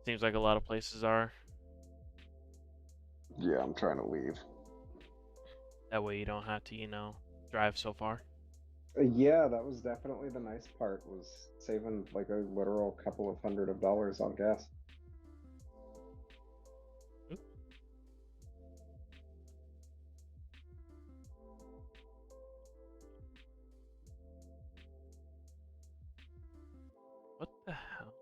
Seems like a lot of places are. Yeah, I'm trying to leave. That way you don't have to, drive so far. Yeah, that was definitely the nice part, was saving like a literal couple of $100 on gas. Oop, what the hell?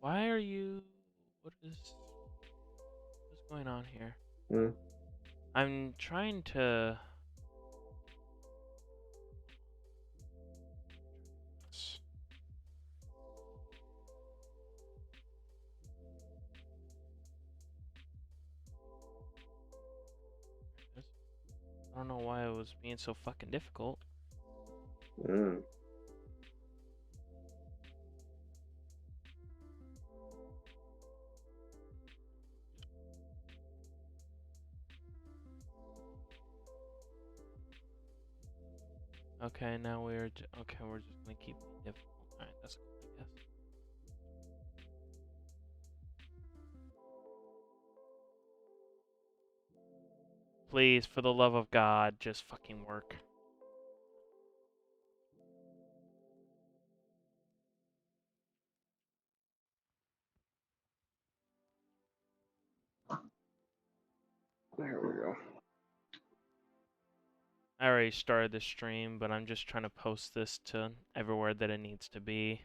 Why are you? What's going on here? Hmm. I'm trying to. I don't know why it was being so fucking difficult. Mm. Okay, now we're okay. We're just gonna keep it difficult. All right, that's cool, I guess. Please, for the love of God, just fucking work. There we go. I already started the stream, but I'm just trying to post this to everywhere that it needs to be.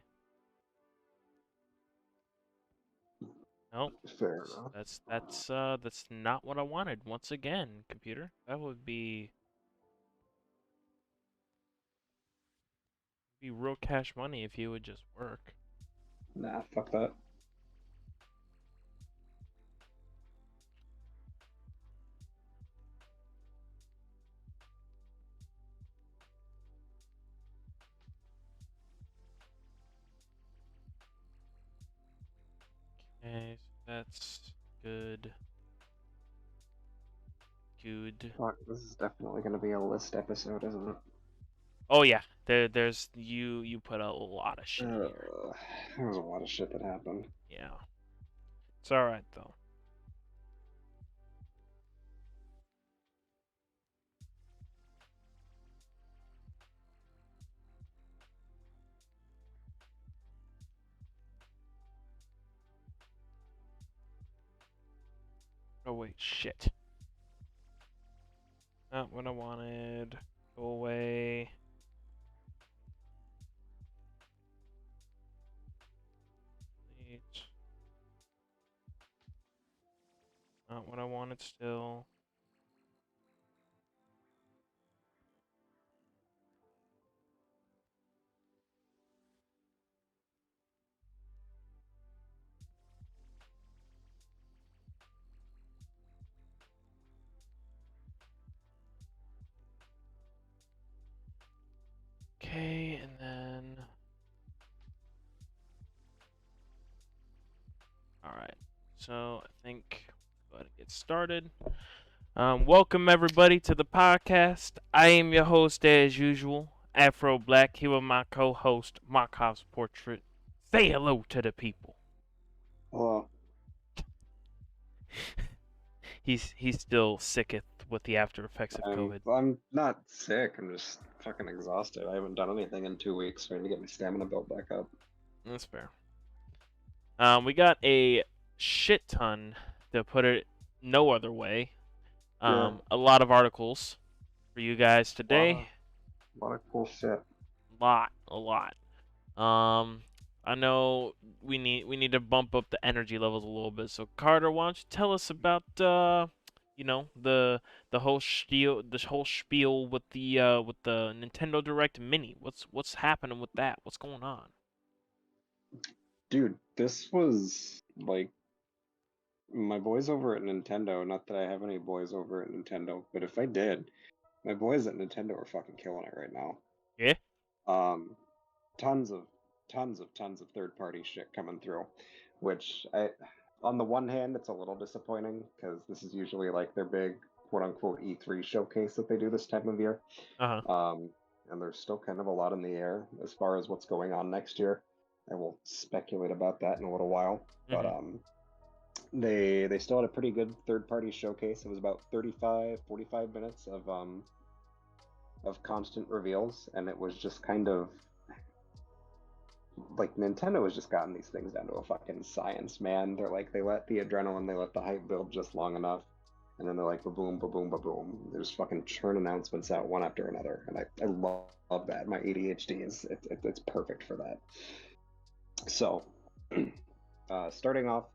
Nope. Fair enough. That's not what I wanted. Once again, computer. That would be real cash money if you would just work. Nah, fuck that. Okay, so that's good. Good. Fuck, this is definitely gonna be a list episode, isn't it? Oh yeah, there's you put a lot of shit in here. There was a lot of shit that happened. Yeah. It's all right though. Oh wait, shit. Not what I wanted. Go away. Delete. Not what I wanted still. Okay, and then all right. So I think go ahead and get started. Welcome everybody to the podcast. I am your host as usual, Afro Black. Here with my co-host, Markov's Portrait. Say hello to the people. Well, He's still sick with the after effects of COVID. I'm not sick. I'm just fucking exhausted. I haven't done anything in 2 weeks, trying to get my stamina built back up. That's fair. We got a shit ton, to put it no other way. Yeah, A lot of articles for you guys a lot today. of, lot of cool shit. A lot. I know we need to bump up the energy levels a little bit. So Carter, why don't you tell us about the whole spiel with the Nintendo Direct Mini. What's happening with that? What's going on? Dude, this was like my boys over at Nintendo. Not that I have any boys over at Nintendo, but if I did, my boys at Nintendo are fucking killing it right now. Yeah. Um, tons of tons of third party shit coming through, which I on the one hand it's a little disappointing because this is usually like their big quote unquote E3 showcase that they do this time of year. Uh huh. And there's still kind of a lot in the air as far as what's going on next year. I will speculate about that in a little while, but Mhm. they still had a pretty good third party showcase. It was about 45 minutes of constant reveals, and it was just kind of like Nintendo has just gotten these things down to a fucking science, man. They're like they let the adrenaline, they let the hype build just long enough, and then they're like ba boom, ba boom, ba boom. There's fucking churn announcements out one after another, and I love that. My ADHD is it's perfect for that. So, starting off,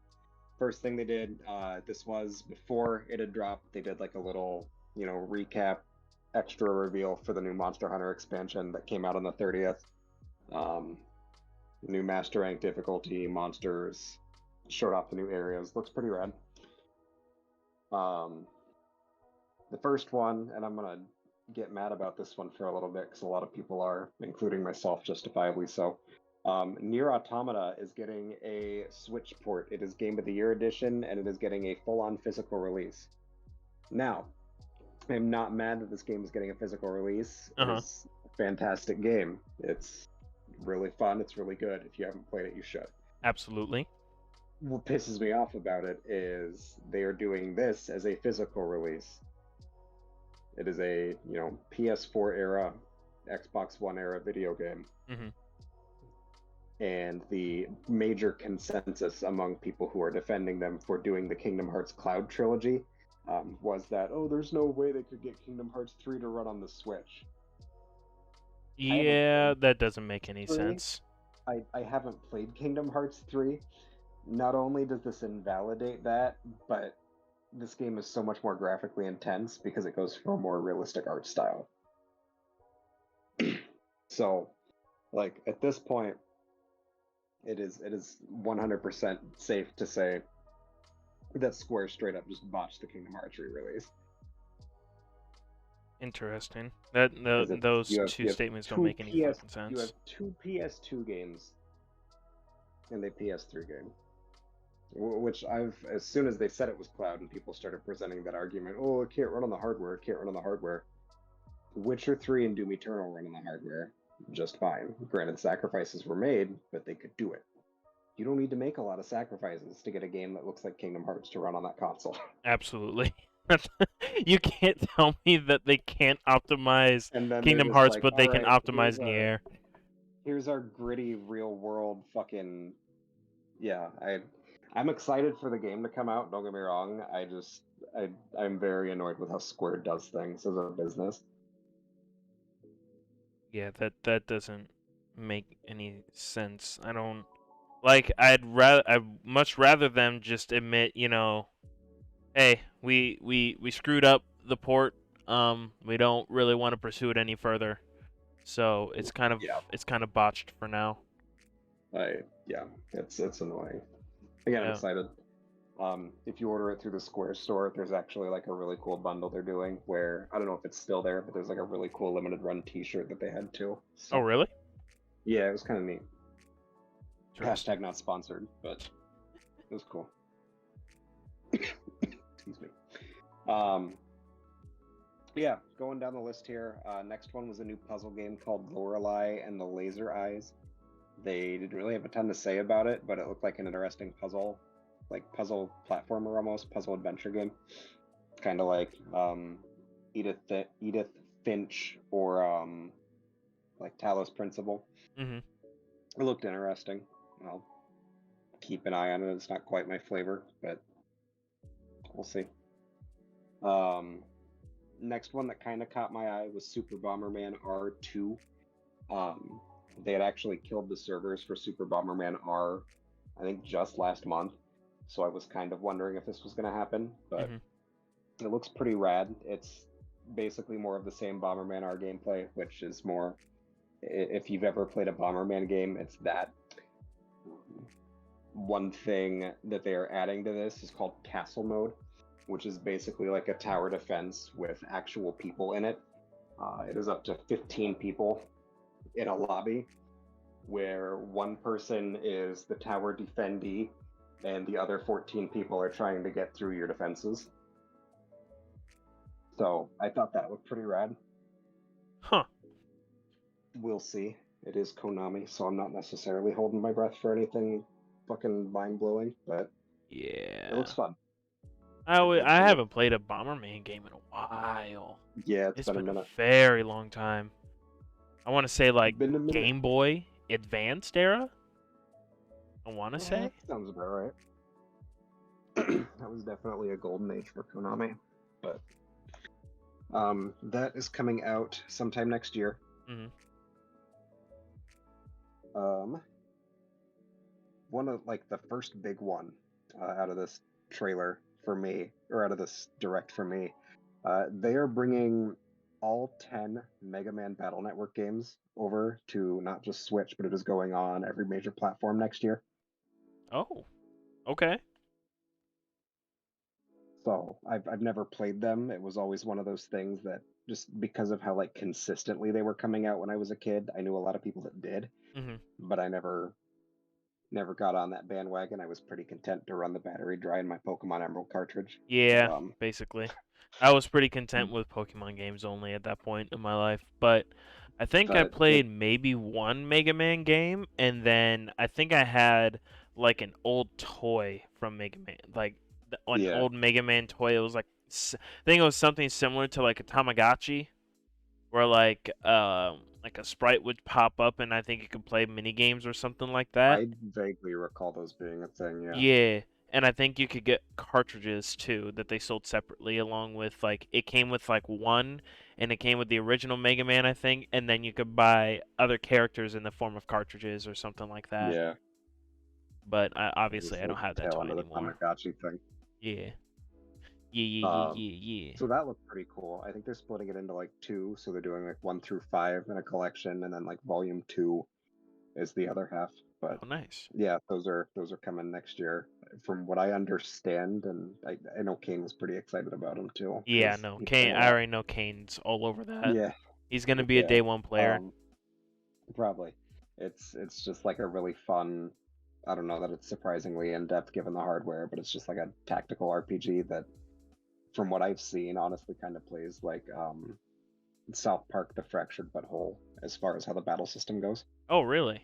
first thing they did, this was before it had dropped. They did like a little, recap, extra reveal for the new Monster Hunter expansion that came out on the 30th. Um, New master rank difficulty, monsters, showed off the new areas. Looks pretty rad. Um, the first one, and I'm gonna get mad about this one for a little bit because a lot of people are, including myself, justifiably so. Nier Automata is getting a Switch port. It is Game of the Year edition, and it is getting a full-on physical release. Now, I'm not mad that this game is getting a physical release. Uh It huh. is a fantastic game. It's really fun. It's really good. If you haven't played it, you should. Absolutely. What pisses me off about it is they are doing this as a physical release. It is a, PS4 era, Xbox One era video game. Mhm. And the major consensus among people who are defending them for doing the Kingdom Hearts Cloud trilogy was that, oh, there's no way they could get Kingdom Hearts 3 to run on the Switch. I haven't Yeah, played that doesn't make any 3. sense. I haven't played Kingdom Hearts 3. Not only does this invalidate that, but this game is so much more graphically intense because it goes for a more realistic art style. So, like at this point, it is 100% safe to say that Square straight up just botched the Kingdom Hearts re-release. Interesting. Because Those you two have statements don't two make any PS fucking you have sense. two PS2 games and a PS3 game. Which as soon as they said it was cloud and people started presenting that argument, oh, it can't run on the hardware, it can't run on the hardware. Witcher 3 and Doom Eternal run on the hardware just fine. Granted, sacrifices were made, but they could do it. You don't need to make a lot of sacrifices to get a game that looks like Kingdom Hearts to run on that console. Absolutely. You can't tell me that they can't optimize And then they're Kingdom just Hearts, like, but all they can right, optimize Nier. here's our gritty real world fucking yeah. I'm excited for the game to come out, don't get me wrong. I'm very annoyed with how Square does things as a business. Yeah, that doesn't make any sense. I don't like. I'd much rather them just admit, hey, we screwed up the port. We don't really want to pursue it any further. So Yeah. it's kind of botched for now. Yeah, it's annoying. Again, I'm Yeah. excited. If you order it through the Square store, there's actually like a really cool bundle they're doing where I don't know if it's still there, but there's like a really cool limited run T-shirt that they had too. Oh, So really? yeah, it was kind of neat. Interesting. Hashtag not sponsored, but it was cool. Excuse me. Um, yeah, going down the list here. Next one was a new puzzle game called Lorelei and the Laser Eyes. They didn't really have a ton to say about it, but it looked like an interesting puzzle, like puzzle platformer almost, puzzle adventure game. Kind of like Edith Finch or like Talos Principle. Mhm. It looked interesting. I'll keep an eye on it. It's not quite my flavor, but we'll see. Um, Next one that kind of caught my eye was Super Bomberman R2. Um, they had actually killed the servers for Super Bomberman R, I think just last month. So I was kind of wondering if this was going to happen, but Mhm. it looks pretty rad. It's basically more of the same Bomberman R gameplay, which is more. If you've ever played a Bomberman game, it's that. One thing that they are adding to this is called Castle Mode, which is basically like a tower defense with actual people in it. It is up to 15 people in a lobby, where one person is the tower defendee and the other 14 people are trying to get through your defenses. So I thought that looked pretty rad. Huh. We'll see. It is Konami, so I'm not necessarily holding my breath for anything fucking mind blowing, but it looks Yeah. fun. I It looks. haven't played a Bomberman game in a while. Yeah, it's It's been a been a minute. very long time. I want to say like Been a minute. Game Boy Advanced era. I want to Yeah, say. that sounds about right. That was definitely a golden age for Konami. But that is coming out sometime next year. Hmm. Um, one of like the first big one out of this trailer for me, or out of this direct for me, they are bringing all 10 Mega Man Battle Network games over to not just Switch, but it is going on every major platform next year. Oh. Okay. So I've never played them. It was always one of those things that just because of how like consistently they were coming out when I was a kid, I knew a lot of people that did, Hmm. but I never got on that bandwagon. I was pretty content to run the battery dry in my Pokemon Emerald cartridge. Yeah. Um, Basically. I was pretty content with Pokemon games only at that point in my life, but I think I but with played maybe one Mega Man game, and then I think I had like an old toy from Mega Man, like an yeah, old Mega Man toy. It was like I think it was something similar to like a Tamagotchi, where like a sprite would pop up, and I think you could play mini games or something like that. I vaguely recall those being a thing. Yeah, Yeah, and I think you could get cartridges too that they sold separately along with like it came with like one and it came with the original Mega Man I think and then you could buy other characters in the form of cartridges or something like that. yeah. But It was obviously I like don't have the that tail toy end of the anymore. Tamagotchi thing. Yeah. Yeah, yeah, yeah, Um, yeah, yeah. so that looked pretty cool. I think they're splitting it into like two, so they're doing like 1 through 5 in a collection, and then like Volume 2 is the other half. But Oh, nice. yeah, those are coming next year, from what I understand, and I know Kane was pretty excited about them too Yeah, because no. he played Kane a I lot. already know Kane's all over that. Yeah, He's going to be a yeah. day one player. Um, Probably. It's just like a really fun. I don't know that it's surprisingly in depth given the hardware, but it's just like a tactical RPG that, from what I've seen, honestly kind of plays like South Park: The Fractured But Whole as far as how the battle system goes. Oh, really?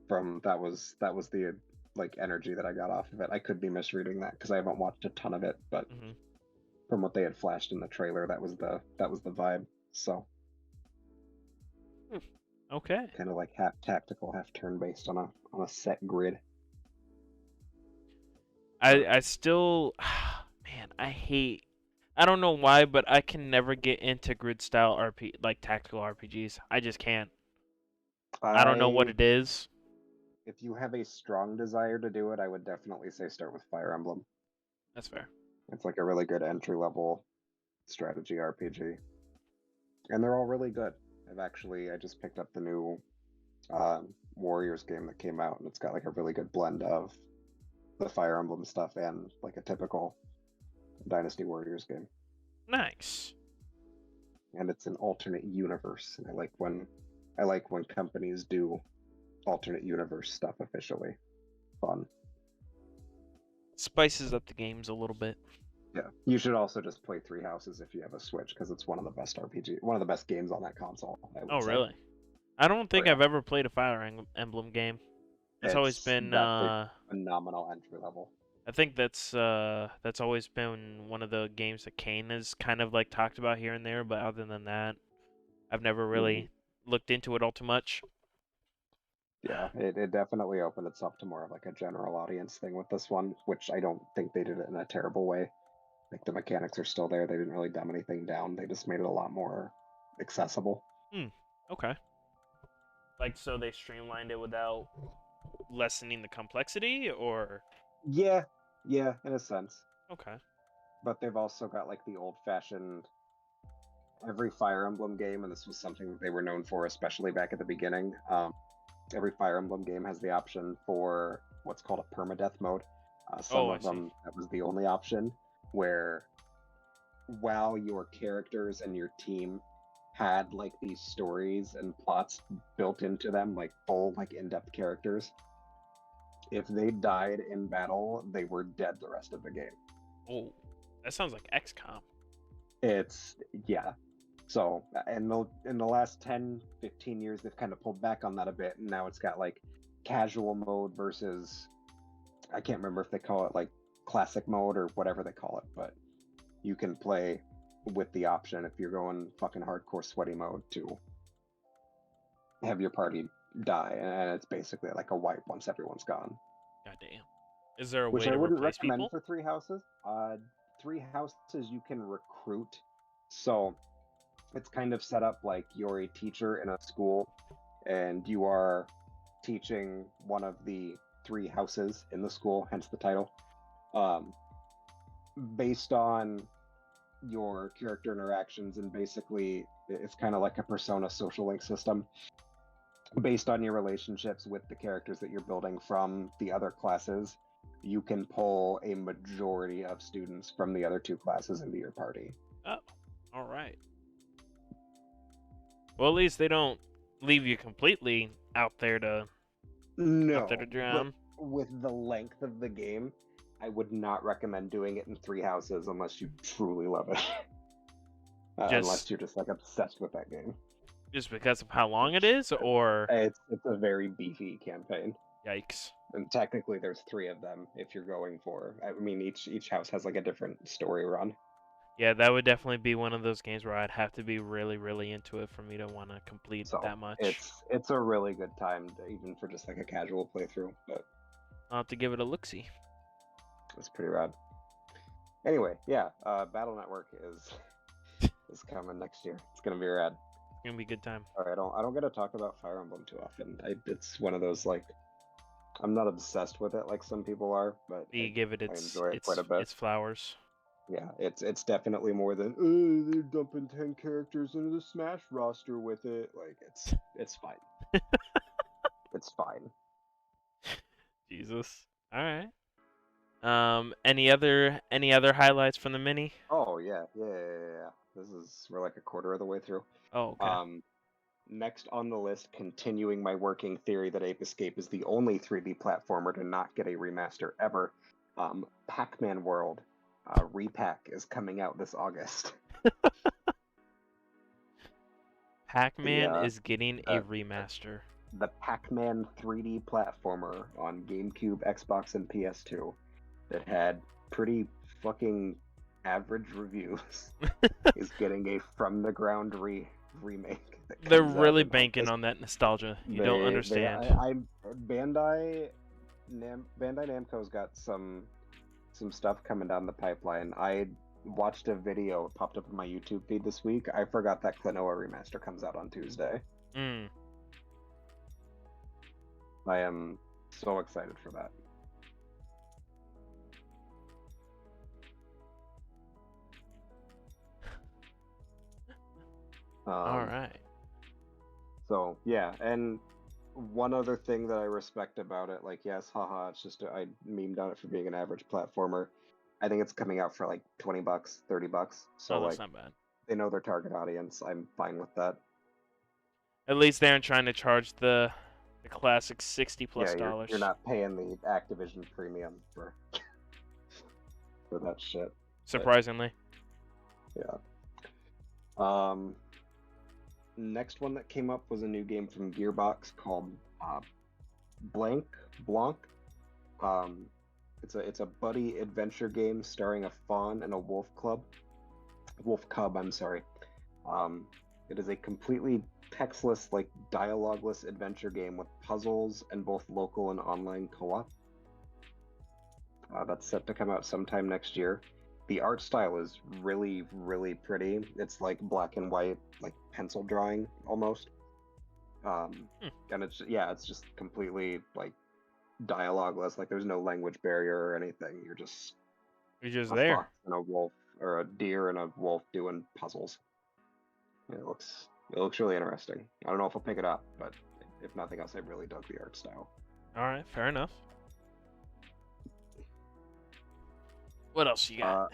From that was the like energy that I got off of it. I could be misreading that because I haven't watched a ton of it, but Mhm. from what they had flashed in the trailer, that was the vibe. So Hmm. Okay. kind of like half tactical, half turn based on a set grid. But I still man, I don't know why, but I can never get into grid style RP like tactical RPGs. I just can't. I don't know what I it is. if you have a strong desire to do it, I would definitely say start with Fire Emblem. That's fair. It's like a really good entry level strategy RPG, and they're all really good. I just picked up the new Warriors game that came out, and it's got like a really good blend of the Fire Emblem stuff and like a typical Dynasty Warriors game. Nice. And it's an alternate universe, and I like when companies do alternate universe stuff officially. Fun. Spices up the games a little bit. Yeah, you should also just play Three Houses if you have a Switch because it's one of the best games on that console, I Oh, would say. really? I don't Oh think yeah, I've ever played a Emblem game. It's always been that's a phenomenal entry level. I think that's always been one of the games that Kane has kind of like talked about here and there, but other than that, I've never Hmm. really looked into it all too much. Yeah, it definitely opened itself to more of like a general audience thing with this one, which I don't think they did it in a terrible way. Like the mechanics are still there. They didn't really dumb anything down. They just made it a lot more accessible. Hmm. Okay. Like so they streamlined it without lessening the complexity or Yeah, yeah, in a sense. okay. But they've also got like the old-fashioned every Fire Emblem game, and this was something that they were known for, especially back at the beginning. Every Fire Emblem game has the option for what's called a permadeath mode. Some Oh, I of see. them, that was the only option, where while your characters and your team had like these stories and plots built into them, like full, like in-depth characters, if they died in battle, they were dead the rest of the game. Oh, that sounds like XCOM. It's yeah. So in the last 10, 15 years, they've kind of pulled back on that a bit, and now it's got like casual mode versus I can't remember if they call it like classic mode or whatever they call it, but you can play with the option if you're going fucking hardcore sweaty mode to have your party die, and it's basically like a wipe once everyone's gone. Goddamn. Is there a Which way I to wouldn't replace recommend people? for Three Houses. Three Houses you can recruit, so it's kind of set up like you're a teacher in a school, and you are teaching one of the three houses in the school, hence the title. Um, Based on your character interactions, and basically it's kind of like a persona social link system. Based on your relationships with the characters that you're building from the other classes, you can pull a majority of students from the other two classes into your party. Oh, all right. Well, at least they don't leave you completely out there to No, but drown. with the length of the game, I would not recommend doing it in Three Houses unless you truly love it. Just Unless you're just like obsessed with that game. just because of how long it is, or It's a very beefy campaign. yikes. And technically there's three of them if you're going for I mean each house has like a different story run. Yeah, that would definitely be one of those games where I'd have to be really, really into it for me to want to complete So that much. it's a really good time even for just like a casual playthrough, but I'll have to give it a look-see. it's pretty rad. Anyway, yeah, Battle Network is coming next year. It's gonna be rad. It's gonna be a good time. Alright, I don't get to talk about Fire Emblem too often. It's one of those like I'm not obsessed with it like some people are, but You give it I enjoy it quite a bit. its flowers. Yeah, it's definitely more than they're dumping 10 characters into the Smash roster with it. Like it's fine. It's fine. Jesus. All right. Any other highlights from the mini? Oh yeah. We're like a quarter of the way through. Oh, okay. Next on the list, continuing my working theory that Ape Escape is the only 3D platformer to not get a remaster ever. Pac-Man World Repack is coming out this August. Pac-Man The is getting a remaster. the Pac-Man 3D platformer on GameCube, Xbox, and PS2 that had pretty fucking average reviews is getting a from the ground remake. That They're comes out really in banking August. on that nostalgia. You don't understand. Bandai Namco's got some stuff coming down the pipeline. I watched a video, it popped up in my YouTube feed this week. I forgot that Klonoa remaster comes out on Tuesday. Mm. I am so excited for that. All right. So yeah, and one other thing that I respect about it, like yes, haha, it's just I memed on it for being an average platformer. I think it's coming out for like $20, $30. So Oh, that's like not bad. they know their target audience. I'm fine with that. At least they aren't trying to charge the classic $60 plus. Yeah, you're not paying the Activision premium for that shit. Surprisingly. Yeah. Next one that came up was a new game from Gearbox called Blanc. It's a buddy adventure game starring a fawn and a wolf cub. I'm sorry. It is a completely textless, like dialogueless adventure game with puzzles and both local and online co-op. That's set to come out sometime next year. The art style is really, really pretty. It's like black and white, like pencil drawing almost. And it's just completely like dialogueless. Like there's no language barrier or anything. You're just a there. fox and a wolf, or a deer and a wolf doing puzzles. It looks really interesting. I don't know if I'll pick it up, but if nothing else, I really dug the art style. All right, fair enough. What else you got?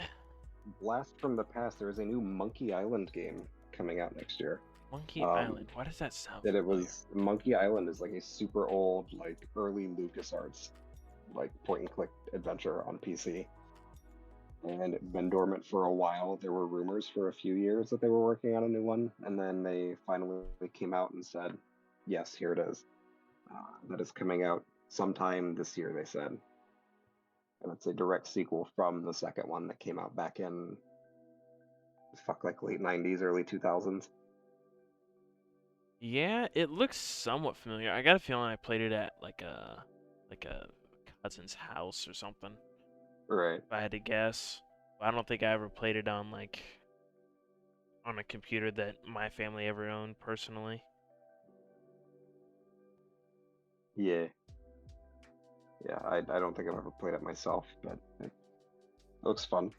Blast from the past. There is a new Monkey Island game coming out next year. Monkey Island. Why does that sound? That it was Monkey Island is like a super old, like early LucasArts, like point and click adventure on PC. and it'd been dormant for a while. There were rumors for a few years that they were working on a new one, and then they finally came out and said, "Yes, here it is. That is coming out sometime this year." They said, and it's a direct sequel from the second one that came out back in like late '90s, early 2000s. Yeah, it looks somewhat familiar. I got a feeling I played it at like a cousin's house or something. Right. If I had to guess, but I don't think I ever played it on on a computer that my family ever owned personally. Yeah. Yeah. I don't think I've ever played it myself, but it looks fun.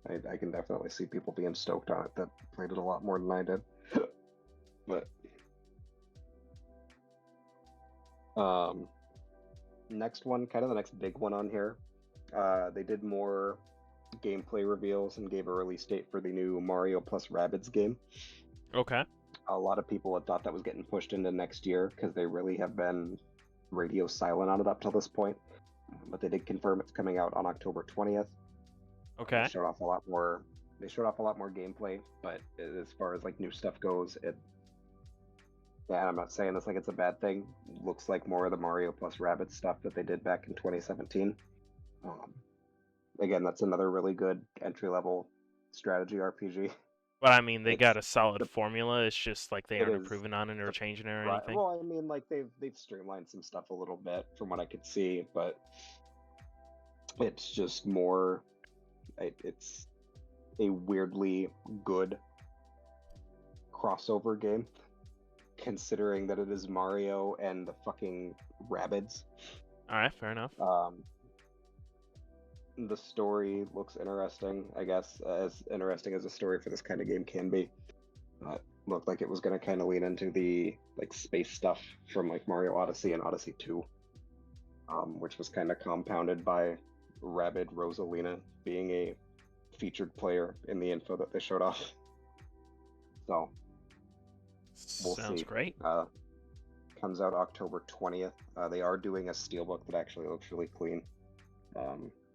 I can definitely see people being stoked on it that played it a lot more than I did. But um, next one, kind of the next big one on here. They did more gameplay reveals and gave a release date for the new Mario plus Rabbids game. Okay. A lot of people had thought that was getting pushed into next year because they really have been radio silent on it up till this point. But they did confirm it's coming out on October 20th. They Okay. showed off a lot more. They showed off a lot more gameplay, but as far as like new stuff goes, yeah, I'm not saying this like it's a bad thing. Looks like more of the Mario plus Rabbids stuff that they did back in 2017. Um, again, that's another really good entry level strategy RPG. But I mean, they got It's a solid the formula. It's just like they it aren't is improving on it or the changing it or right. anything. Well, I mean, like they've streamlined some stuff a little bit from what I could see, but it's just more. It's a weirdly good crossover game, considering that it is Mario and the fucking Rabbids. All right, fair enough. The story looks interesting, I guess, as interesting as a story for this kind of game can be. Looked like it was going to kind of lean into the like space stuff from like Mario Odyssey and Odyssey 2, which was kind of compounded by Rabbid Rosalina being a featured player in the info that they showed off. So we'll Sounds see. great. Comes out October 20th. They are doing a steelbook that actually looks really clean,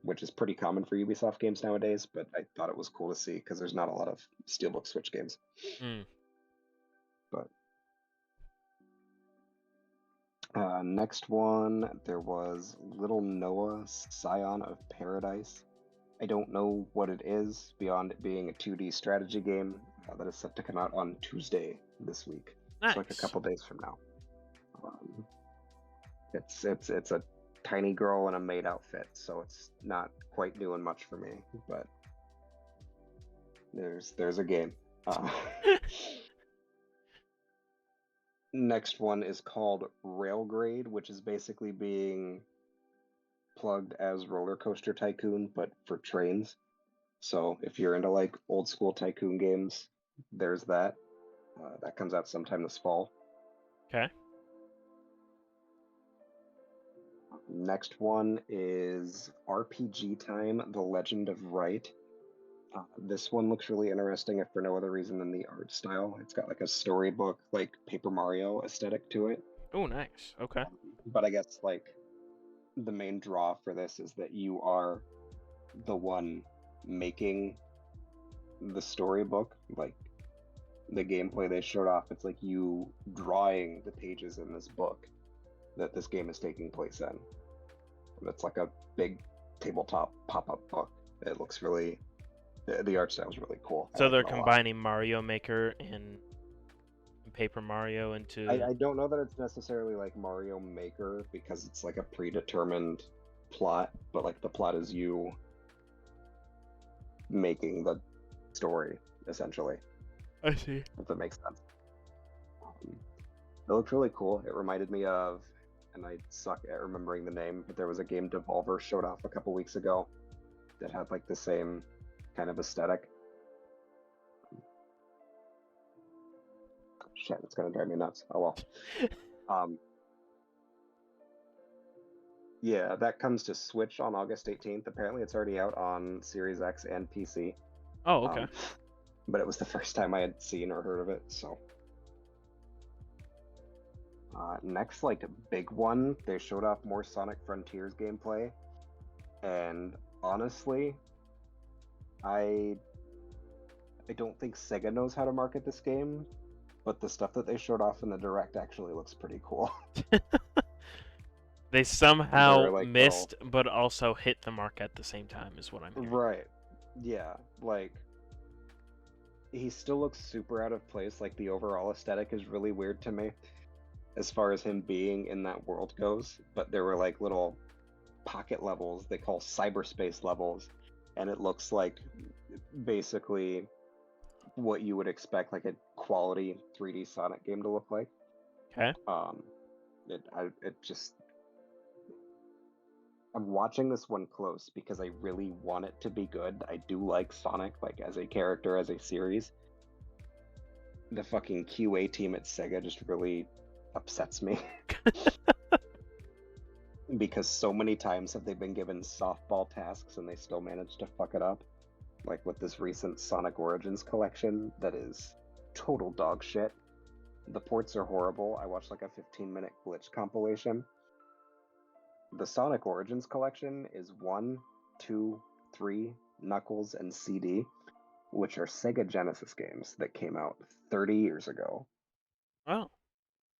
which is pretty common for Ubisoft games nowadays, but I thought it was cool to see because there's not a lot of steelbook Switch games. Mm. But next one, there was Little Noah, Scion of Paradise. I don't know what it is beyond it being a 2D strategy game that is set to come out on Tuesday this week. So like a Nice. couple days from now. It's a tiny girl in a maid outfit, so it's not quite doing much for me. But there's a game. Next one is called Railgrade, which is basically being plugged as Roller Coaster Tycoon, but for trains. So if you're into like old school tycoon games, there's that. That comes out sometime this fall. Okay. Next one is RPG Time: The Legend of Wright. This one looks really interesting, if for no other reason than the art style. It's got like a storybook, like Paper Mario aesthetic to it. Oh, nice. Okay. But I guess like the main draw for this is that you are the one making the storybook. Like the gameplay they showed off, it's like you drawing the pages in this book that this game is taking place in. And it's like a big tabletop pop-up book. It looks really, the art style is really cool. I So like they're it a lot. combining Mario Maker and Paper Mario into. I don't know that it's necessarily like Mario Maker because it's like a predetermined plot, but like the plot is you making the story essentially, I see. if that makes sense. It looked really cool. It reminded me of, and I suck at remembering the name, but there was a game Devolver showed off a couple weeks ago that had like the same kind of aesthetic. Shit, it's gonna drive me nuts. Oh well. Yeah, that comes to Switch on August 18th. Apparently, it's already out on Series X and PC. Oh, okay. But it was the first time I had seen or heard of it, so. Next, like, big one, they showed off more Sonic Frontiers gameplay. And honestly, I I don't think Sega knows how to market this game, but the stuff that they showed off in the direct actually looks pretty cool. They There somehow are like little missed, but also hit the mark at the same time, is what I'm hearing. right, yeah, like he still looks super out of place. Like the overall aesthetic is really weird to me as far as him being in that world goes. But there were like little pocket levels they call cyberspace levels, and it looks like basically what you would expect like a quality 3D Sonic game to look like. Okay. Um, it just I'm watching this one close because I really want it to be good. I do like Sonic like as a character, as a series. The fucking QA team at Sega just really upsets me because so many times have they been given softball tasks and they still manage to fuck it up. Like with this recent Sonic Origins collection that is total dog shit. The ports are horrible. I watched like a 15-minute glitch compilation. The Sonic Origins collection is 1, 2, 3, Knuckles, and CD, which are Sega Genesis games that came out 30 years ago. Well,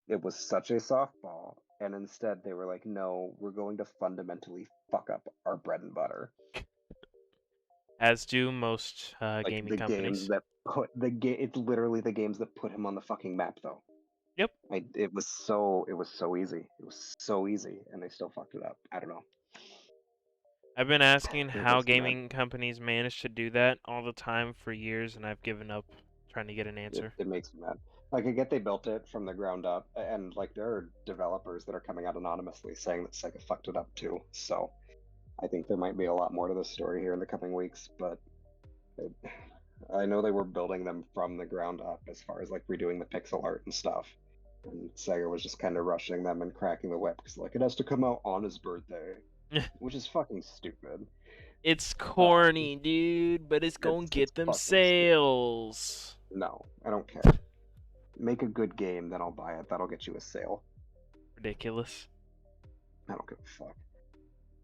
It was such a softball, and instead they were like, no, we're going to fundamentally fuck up our bread and butter. as do most Like gaming the games companies. that put the game, it's literally the games that put him on the fucking map, though. Yep. It was so easy. It was so easy, and they still fucked it up. I don't know. I've been asking It how makes me mad. gaming companies manage to do that all the time for years, and I've given up trying to get an answer. It makes me mad. Like I get they built it from the ground up, and like there are developers that are coming out anonymously saying that Sega fucked it up too. So I think there might be a lot more to this story here in the coming weeks, but it, I know they were building them from the ground up as far as like redoing the pixel art and stuff. And Sega was just kind of rushing them and cracking the whip because like it has to come out on his birthday, which is fucking stupid. It's Um, corny, dude, but it's gonna it's get them fucking stupid. sales. No, I don't care. Make a good game, then I'll buy it. That'll get you a sale. Ridiculous. I don't give a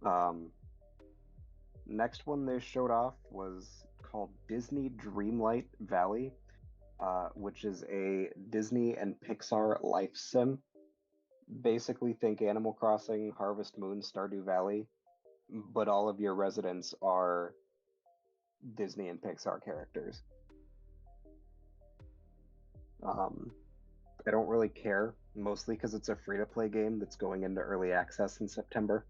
fuck. Next one they showed off was called Disney Dreamlight Valley, which is a Disney and Pixar life sim. Basically, think Animal Crossing, Harvest Moon, Stardew Valley, but all of your residents are Disney and Pixar characters. Um, I don't really care, mostly because it's a free-to-play game that's going into early access in September.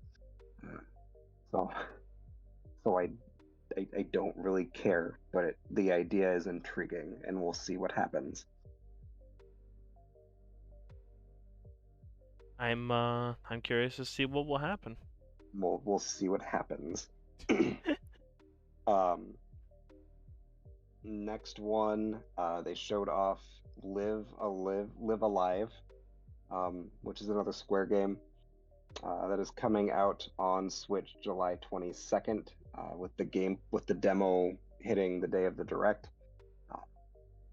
So, so I don't really care, but the idea is intriguing, and we'll see what happens. I'm curious to see what will happen. We'll see what happens. um, Next one, they showed off Live Alive, which is another Square game that is coming out on Switch July 22nd, with the demo hitting the day of the direct. Uh,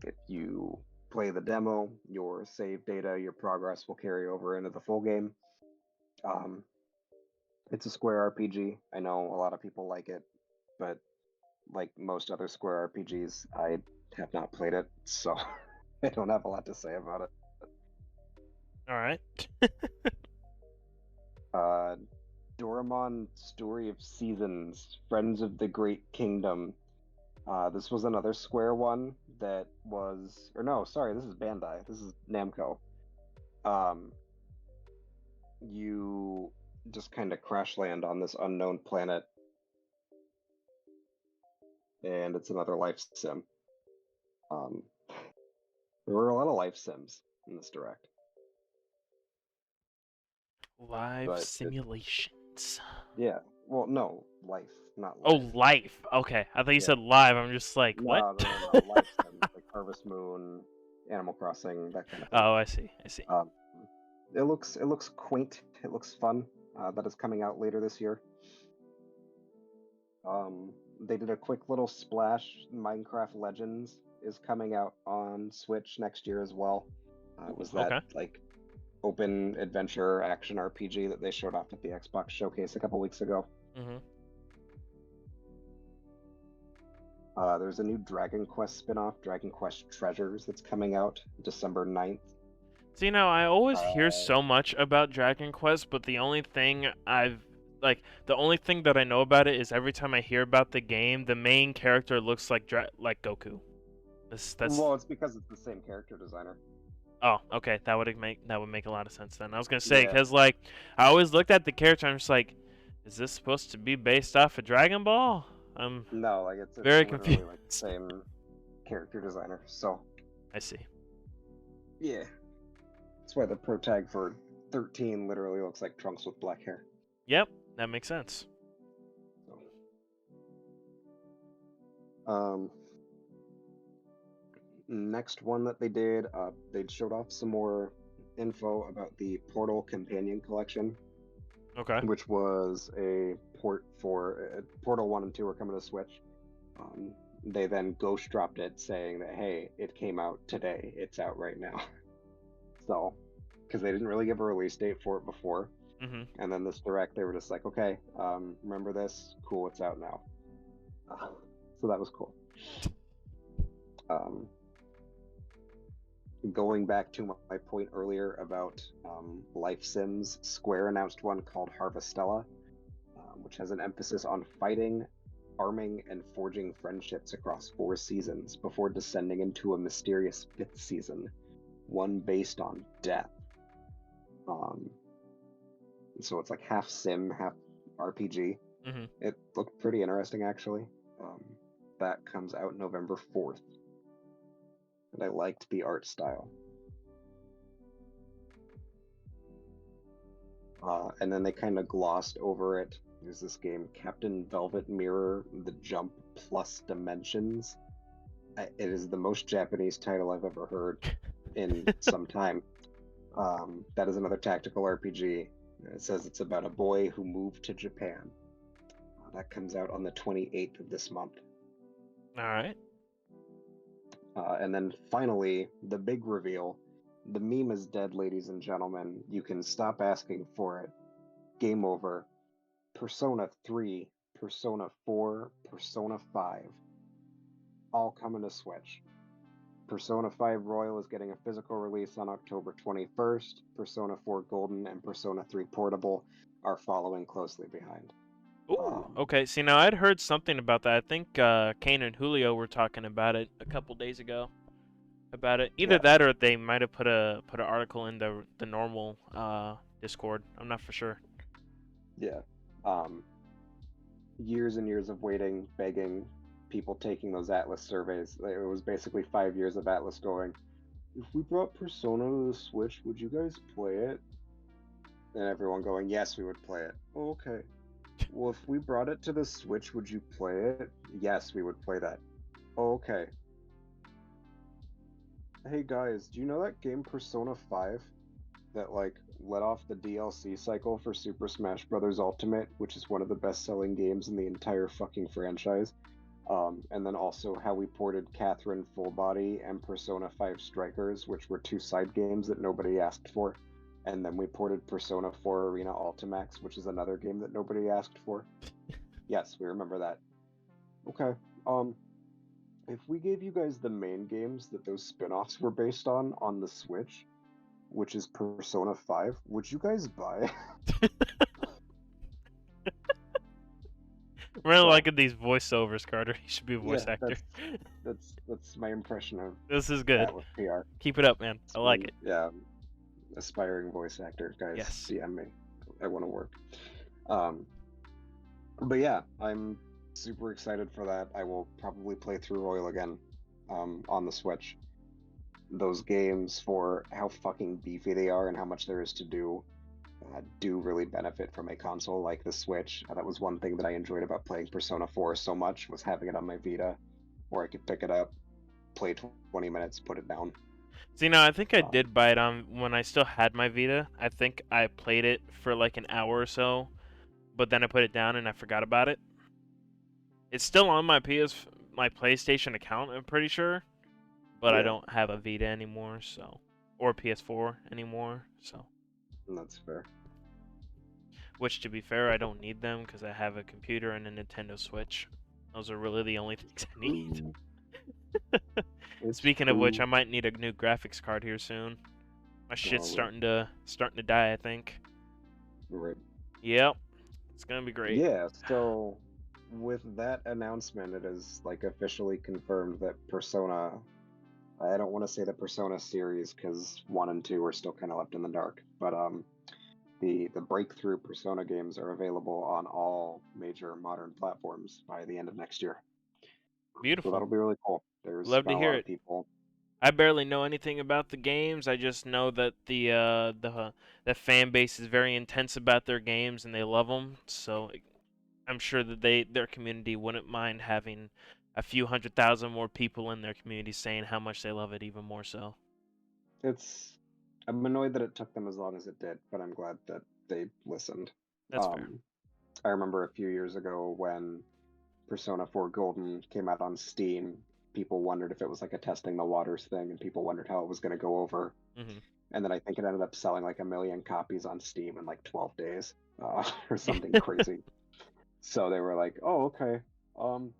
if you play the demo, your save data, your progress will carry over into the full game. Um, it's a Square RPG. I know a lot of people like it, but like most other Square RPGs, I have not played it, so I don't have a lot to say about it. All right. Uh, Doraemon Story of Seasons, Friends of the Great Kingdom. This was another Square one that was, or no, sorry, this is Bandai. This is Namco. Um, you just kind of crash land on this unknown planet, and it's another life sim. Um, there were a lot of life sims in this direct, Live but simulations. yeah, well, no, life, not Oh, life. life. Okay, I thought you Yeah, said live. I'm just like, what? no, life sims like Harvest Moon, Animal Crossing, that kind of thing. Oh, I see. I see. Um, it looks quaint. It looks fun. That is coming out later this year. They did a quick little splash. Minecraft Legends is coming out on Switch next year as well. It Ooh, was that okay. like open adventure action RPG that they showed off at the Xbox showcase a couple weeks ago. Mhm. There's a new Dragon Quest spin-off, Dragon Quest Treasures, that's coming out December 9th. So, I always hear Uh, so much about Dragon Quest, but the only thing that I know about it is every time I hear about the game, the main character looks like Goku. That's well, it's because it's the same character designer. Oh, okay. That would make a lot of sense then. I was gonna say Yeah, because I always looked at the character and I'm just like, is this supposed to be based off of Dragon Ball? I'm no, like it's very literally confused. like the same character designer. So I see. yeah, that's why the pro tag for 13 literally looks like Trunks with black hair. Yep, that makes sense. So, next one that they showed off some more info about the Portal Companion Collection, Okay. which was a port for Portal 1 and 2 are coming to Switch. They then ghost dropped it saying that, hey, it came out today. It's out right now. So, because they didn't really give a release date for it before. Mhm. And then this direct, they were just like, okay, remember this? Cool, it's out now. So that was cool. Um, Going back to my point earlier about life sims, Square announced one called Harvestella, which has an emphasis on fighting, farming, and forging friendships across 4 seasons before descending into a mysterious 5th season, one based on death. Um, so it's like half sim, half RPG. Mhm. It looked pretty interesting, actually. That comes out November 4th, and I liked the art style. And then they kind of glossed over it. There's this game, Captain Velvet Mirror: The Jump Plus Dimensions. It is the most Japanese title I've ever heard in some time. That is another tactical RPG. It says it's about a boy who moved to Japan. That comes out on the 28th of this month. All right. And then finally, the big reveal. The meme is dead, ladies and gentlemen. You can stop asking for it. Game over. Persona 3, Persona 4, Persona 5, all coming to Switch. Persona 5 Royal is getting a physical release on October 21st. Persona 4 Golden and Persona 3 Portable are following closely behind. Ooh. Okay. See, now I'd heard something about that. I think Kane and Julio were talking about it a couple days ago. About it. Either Yeah, that or they might have put an article in the normal Discord. I'm not for sure. yeah. Um, Years and years of waiting, begging, people taking those Atlas surveys. It was basically 5 years of Atlas going, if we brought Persona to the Switch, would you guys play it? And everyone going, yes, we would play it. Oh, okay. Well, if we brought it to the Switch, would you play it? Yes, we would play that. Oh, okay. Hey guys, do you know that game Persona 5 that like let off the DLC cycle for Super Smash Bros. Ultimate, which is one of the best-selling games in the entire fucking franchise? And then also how we ported Catherine Full Body and Persona 5 Strikers, which were 2 side games that nobody asked for. And then we ported Persona 4 Arena Ultimax, which is another game that nobody asked for. Yes, we remember that. Okay. If we gave you guys the main games that those spin-offs were based on the Switch, which is Persona 5, would you guys buy? Really So, liking these voiceovers, Carter. You should be a yeah, voice actor. that's my impression of This is good. Atlas PR. Keep it up, man. I like it. Yeah, aspiring voice actor, guys, Yes. DM me. I want to work. Um, but yeah, I'm super excited for that. I will probably play through Royal again, on the Switch. Those games, for how fucking beefy they are and how much there is to do really benefit from a console like the Switch. That was one thing that I enjoyed about playing Persona 4 so much, was having it on my Vita, where I could pick it up, play 20 minutes, put it down. See, now I think I Um, did buy it on when I still had my Vita. I think I played it for like an hour or so, but then I put it down and I forgot about it. It's still on my PlayStation account, I'm pretty sure, but I yeah, don't have a Vita anymore, so or PS4 anymore, so that's fair. which to be fair, I don't need them because I have a computer and a Nintendo Switch. Those are really the only things I need. true. It's Speaking of which, true. I might need a new graphics card here soon. My shit's Oh, starting to die, I think. right. Yep, it's gonna be great. Yeah, so with that announcement, it is like officially confirmed that Persona, I don't want to say the Persona series because 1 and 2 are still kind of left in the dark, but the breakthrough Persona games are available on all major modern platforms by the end of next year. So Beautiful. that'll be really cool. There's Love been to a hear lot of it. people. I barely know anything about the games. I just know that the fan base is very intense about their games and they love them. So I'm sure that their community wouldn't mind having a few 100,000 more people in their community saying how much they love it even more so. It's I'm annoyed that it took them as long as it did, but I'm glad that they listened. That's fair. Um, I remember a few years ago when Persona 4 Golden came out on Steam, people wondered if it was like a testing the waters thing, and people wondered how it was going to go over. Hmm. And then I think it ended up selling like 1 million copies on Steam in like 12 days, or something crazy. So they were like, "Oh, okay, um,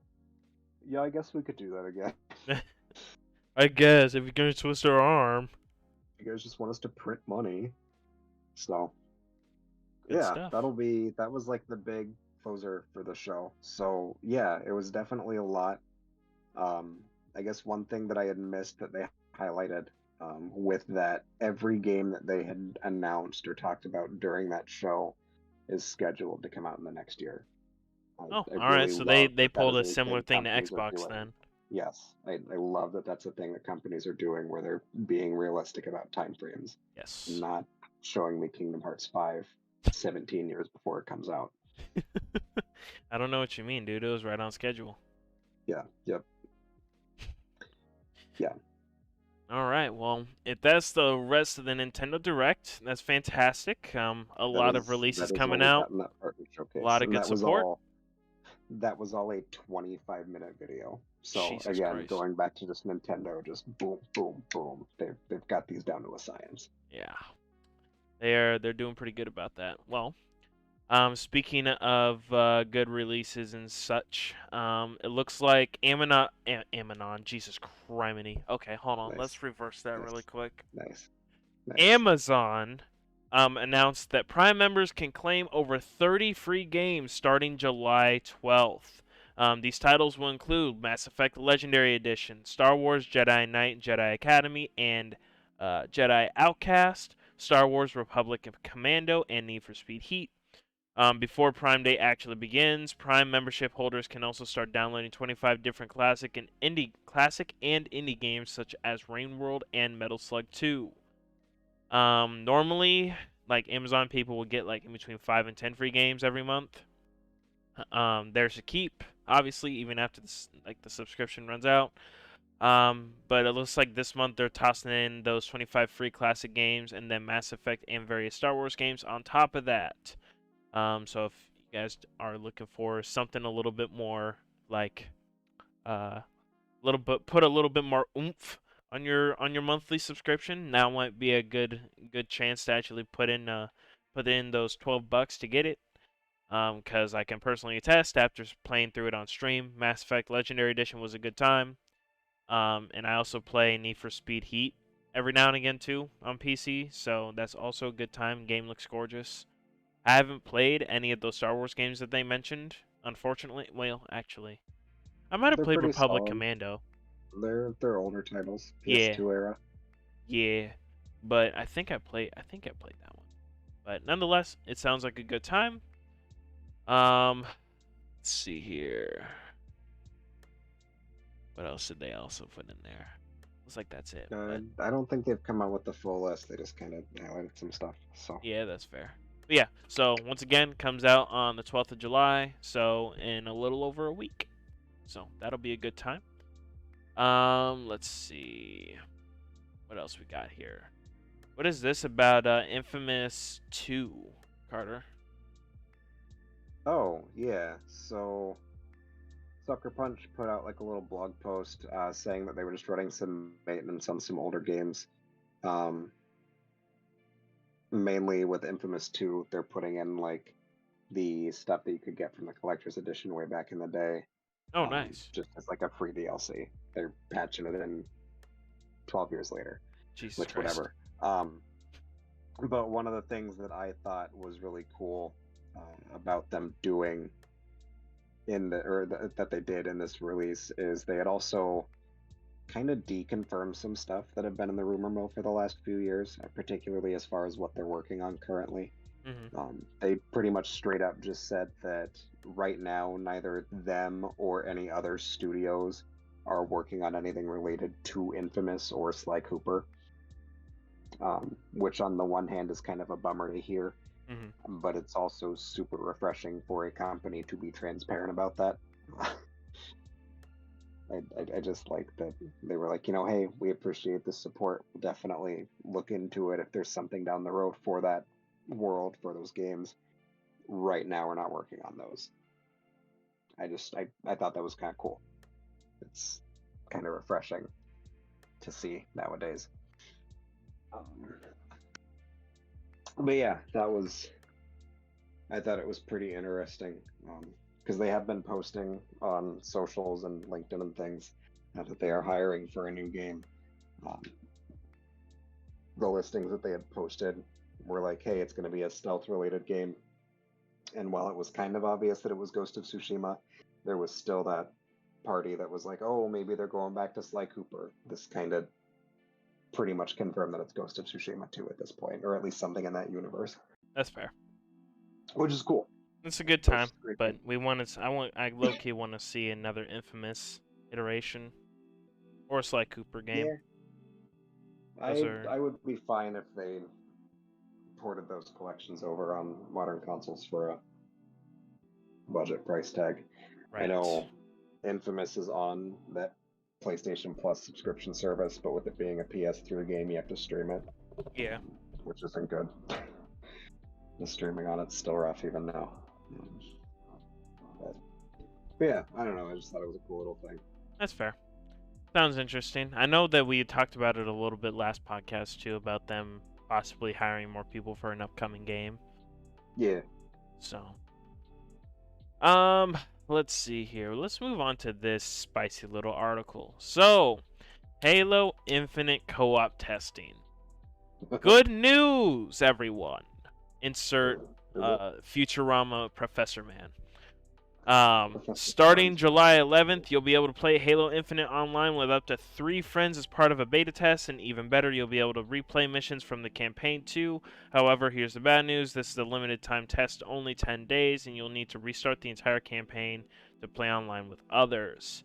yeah, I guess we could do that again. I guess if you're gonna twist our arm. You guys just want us to print money." So Good yeah, stuff. that was like the big closer for the show. So yeah, it was definitely a lot. Um, I guess one thing that I had missed that they highlighted with that, every game that they had announced or talked about during that show is scheduled to come out in the next year. Oh, I all right. really So they love they that that pulled is a a similar thing thing to companies are Xbox doing. then. Yes, I love that that's a thing that companies are doing where they're being realistic about time frames, Yes. not showing me Kingdom Hearts 5 17 years before it comes out. I don't know what you mean, dude. It was right on schedule. Yeah, yep, yeah. All right. Well, if that's the rest of the Nintendo Direct, that's fantastic. A lot of That releases is coming all we out. got in that partner A showcase, lot of and good support. that was all a 25-minute video. So Jesus again, Christ. going back to just Nintendo, just boom, boom, boom. They've got these down to a science. Yeah. They're doing pretty good about that. Well, speaking of good releases and such, it looks like Amanon, Jesus criminy. Okay, hold on. Nice, Let's reverse that really nice, quick. nice, nice. Amazon announced that Prime members can claim over 30 free games starting July 12th. These titles will include Mass Effect Legendary Edition, Star Wars Jedi Knight Jedi Academy, and Jedi Outcast, Star Wars Republic of Commando, and Need for Speed Heat. Before Prime Day actually begins, Prime membership holders can also start downloading 25 different classic and indie games such as Rain World and Metal Slug 2. Normally, like Amazon people will get like in between 5 and 10 free games every month. There's a keep, obviously, even after the subscription runs out. But it looks like this month they're tossing in those 25 free classic games and then Mass Effect and various Star Wars games on top of that. So if you guys are looking for something a little bit more like uh, put a little bit more oomph on your monthly subscription, now might be a good chance to actually put in those $12 to get it. Because I can personally attest after playing through it on stream, Mass Effect Legendary Edition was a good time. And I also play Need for Speed Heat every now and again too on PC, so that's also a good time. Game looks gorgeous. I haven't played any of those Star Wars games that they mentioned, unfortunately. Well, actually, I might have They're played pretty Republic solid. Commando. They're older titles, Yeah, PS2 era. yeah, but I think I played that one. But nonetheless, it sounds like a good time. Let's see here. What else did they also put in there? Looks like that's it. But I don't think they've come out with the full list. They just kind of highlighted some stuff. So yeah, that's fair. But yeah, so once again, comes out on the 12th of July, so in a little over a week. So that'll be a good time. Let's see. What else we got here? What is this about Infamous 2, Carter? oh yeah, so Sucker Punch put out like a little blog post saying that they were just running some maintenance on some older games. Um, Mainly with Infamous 2, they're putting in like the stuff that you could get from the collector's edition way back in the day. Oh, nice. just as like a free DLC. They're patching it in 12 years later, Jesus which Christ. whatever. But one of the things that I thought was really cool about them doing that they did in this release is they had also kind of deconfirmed some stuff that had been in the rumor mill for the last few years, particularly as far as what they're working on currently. They pretty much straight up just said that right now, neither them or any other studios are working on anything related to Infamous or Sly Cooper, which on the one hand is kind of a bummer to hear, but it's also super refreshing for a company to be transparent about that. I just like that they were like, hey, we appreciate the support. We'll definitely look into it if there's something down the road for that world, for those games. Right now, we're not working on those. I thought that was kind of cool. It's kind of refreshing to see nowadays. But yeah, I thought it was pretty interesting because they have been posting on socials and LinkedIn and things that they are hiring for a new game. The listings that they had posted were like, hey, it's going to be a stealth related game. And while it was kind of obvious that it was Ghost of Tsushima, there was still that party that was like, oh, maybe they're going back to Sly Cooper. This kind of pretty much confirmed that it's Ghost of Tsushima 2 at this point, or at least something in that universe. That's fair. Which is cool. It's a good time, but I low key want to see another Infamous iteration or a Sly Cooper game. Yeah. I would be fine if they ported those collections over on modern consoles for a budget price tag. Right. I know Infamous is on that PlayStation Plus subscription service, but with it being a PS3 game, you have to stream it. Yeah. Which isn't good. The streaming on it's still rough even now. But yeah, I don't know. I just thought it was a cool little thing. That's fair. Sounds interesting. I know that we talked about it a little bit last podcast too, about them possibly hiring more people for an upcoming game. Yeah. So, let's see here. Let's move on to this spicy little article. So, Halo Infinite co-op testing. Good news, everyone. Insert Futurama Professor Man. Starting July 11th, you'll be able to play Halo Infinite online with up to 3 friends as part of a beta test, and even better, you'll be able to replay missions from the campaign too. However, here's the bad news. This is a limited time test, only 10 days, and you'll need to restart the entire campaign to play online with others.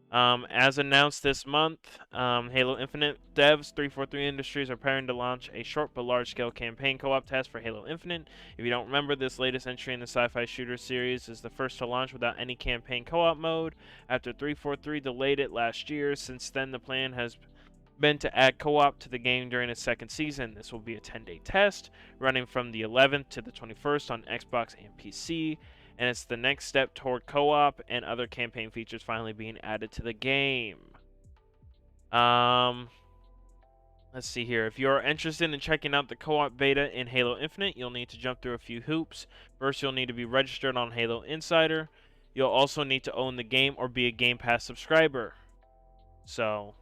As announced this month, Halo Infinite devs 343 Industries are preparing to launch a short but large-scale campaign co-op test for Halo Infinite. If you don't remember, this latest entry in the sci-fi shooter series is the first to launch without any campaign co-op mode after 343 delayed it last year. Since then, the plan has been to add co-op to the game during its second season. This will be a 10-day test running from the 11th to the 21st on Xbox and PC, and it's the next step toward co-op and other campaign features finally being added to the game. Let's see here. If you're interested in checking out the co-op beta in Halo Infinite, you'll need to jump through a few hoops. First, you'll need to be registered on Halo Insider. You'll also need to own the game or be a Game Pass subscriber. So,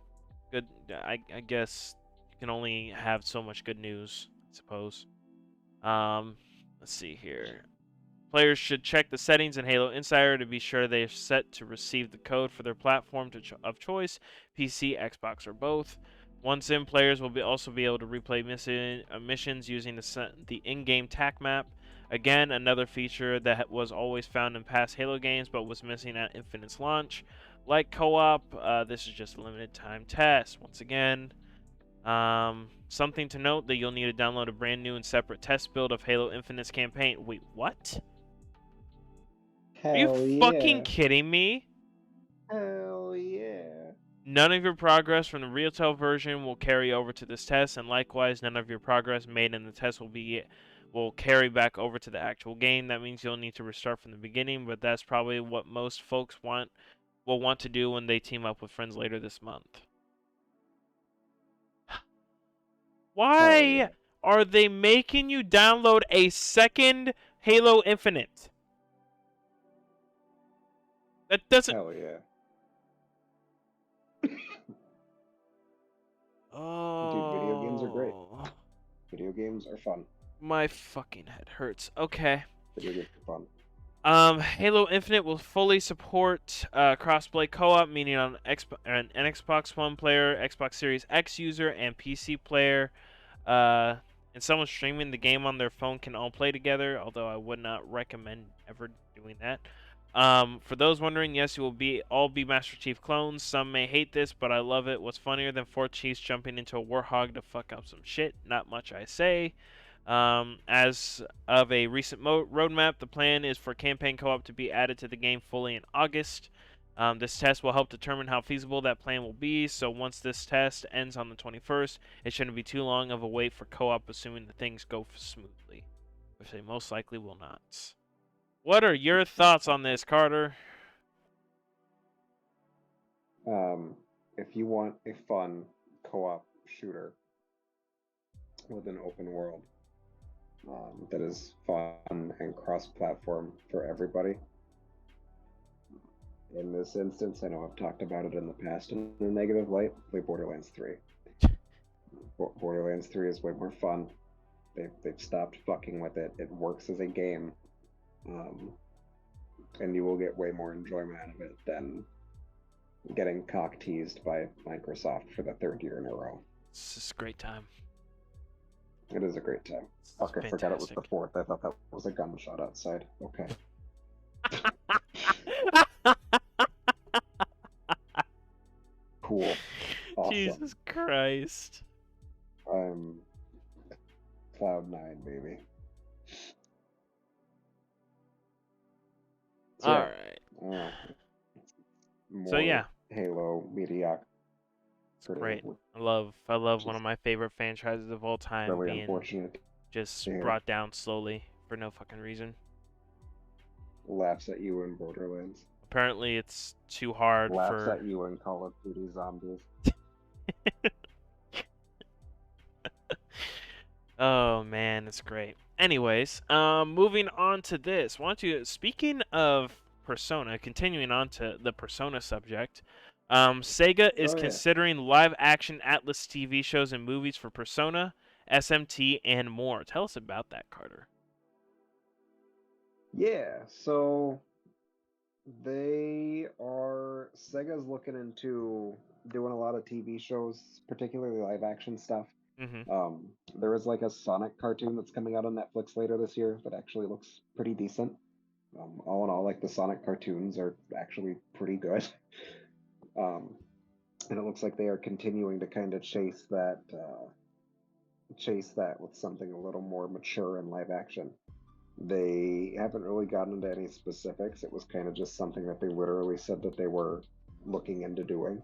good. I guess you can only have so much good news, I suppose. Let's see here. Players should check the settings in Halo Insider to be sure they are set to receive the code for their platform of choice, PC, Xbox, or both. Once in, players will also be able to replay missions using the in-game TAC map. Again, another feature that was always found in past Halo games but was missing at Infinite's launch. Like co-op, this is just a limited time test. Once again, something to note that you'll need to download a brand new and separate test build of Halo Infinite's campaign. Wait, what? Are you fucking kidding me? Hell yeah. None of your progress from the retail version will carry over to this test, and likewise, none of your progress made in the test will carry back over to the actual game. That means you'll need to restart from the beginning, but that's probably what most folks will want to do when they team up with friends later this month. Why are they making you download a second Halo Infinite? That doesn't. Hell yeah. Dude, video games are great. Oh, Video games are fun. my fucking head hurts. Okay. Video games are fun. Halo Infinite will fully support crossplay co-op, meaning on an Xbox One player, Xbox Series X user, and PC player. Uh, and someone streaming the game on their phone can all play together. Although I would not recommend ever doing that. For those wondering, yes, you will all be Master Chief clones. Some may hate this, but I love it. What's funnier than four chiefs jumping into a warthog to fuck up some shit? Not much, I say. As of a recent roadmap, the plan is for campaign co-op to be added to the game fully in August. This test will help determine how feasible that plan will be, so once this test ends on the 21st, it shouldn't be too long of a wait for co-op, assuming that things go smoothly, which they most likely will not. What are your thoughts on this, Carter? Um, if you want a fun co-op shooter with an open world that is fun and cross-platform for everybody, in this instance, I know I've talked about it in the past in a negative light, play Borderlands 3. Borderlands 3 is way more fun. They've stopped fucking with it. It works as a game. And you will get way more enjoyment out of it than getting cock teased by Microsoft for the third year in a row. This is a great time. It is a great time. Fuck, I forgot it was the 4th. I thought that was a gunshot outside. Okay. Cool. Awesome. Jesus Christ. I'm Cloud9, baby. So, all right. So yeah, Halo mediocrity. it's great. I love one of my favorite franchises of all time Really being unfortunate. just brought down slowly for no fucking reason. Laughs at you in Borderlands. Apparently, it's too hard Laughs at you in Call of Duty Zombies. Oh man, it's great. Anyways, moving on to this. Speaking of Persona, continuing on to the Persona subject, Sega is considering live-action Atlas TV shows and movies for Persona, SMT, and more. Tell us about that, Carter. Yeah, so Sega's looking into doing a lot of TV shows, particularly live-action stuff. Mm-hmm. There is like a Sonic cartoon that's coming out on Netflix later this year that actually looks pretty decent. All in all, like the Sonic cartoons are actually pretty good. And it looks like they are continuing to kind of chase that with something a little more mature in live action. They haven't really gotten into any specifics. It was kind of just something that they literally said that they were looking into doing.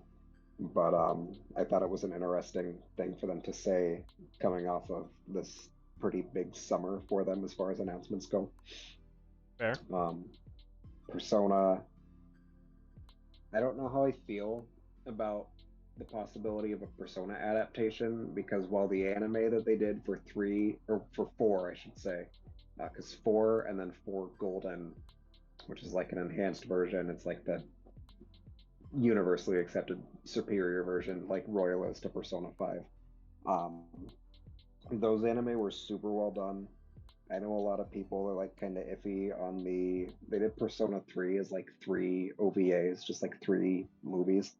But I thought it was an interesting thing for them to say coming off of this pretty big summer for them as far as announcements go. Fair. Persona. I don't know how I feel about the possibility of a Persona adaptation because while the anime that they did for 4, I should say, because 4 and then 4 Golden, which is like an enhanced version, it's like the universally accepted superior version, like Royal is to Persona 5. Those anime were super well done. I know a lot of people are like kind of iffy on they did Persona 3 as like 3 OVAs, just like 3 movies,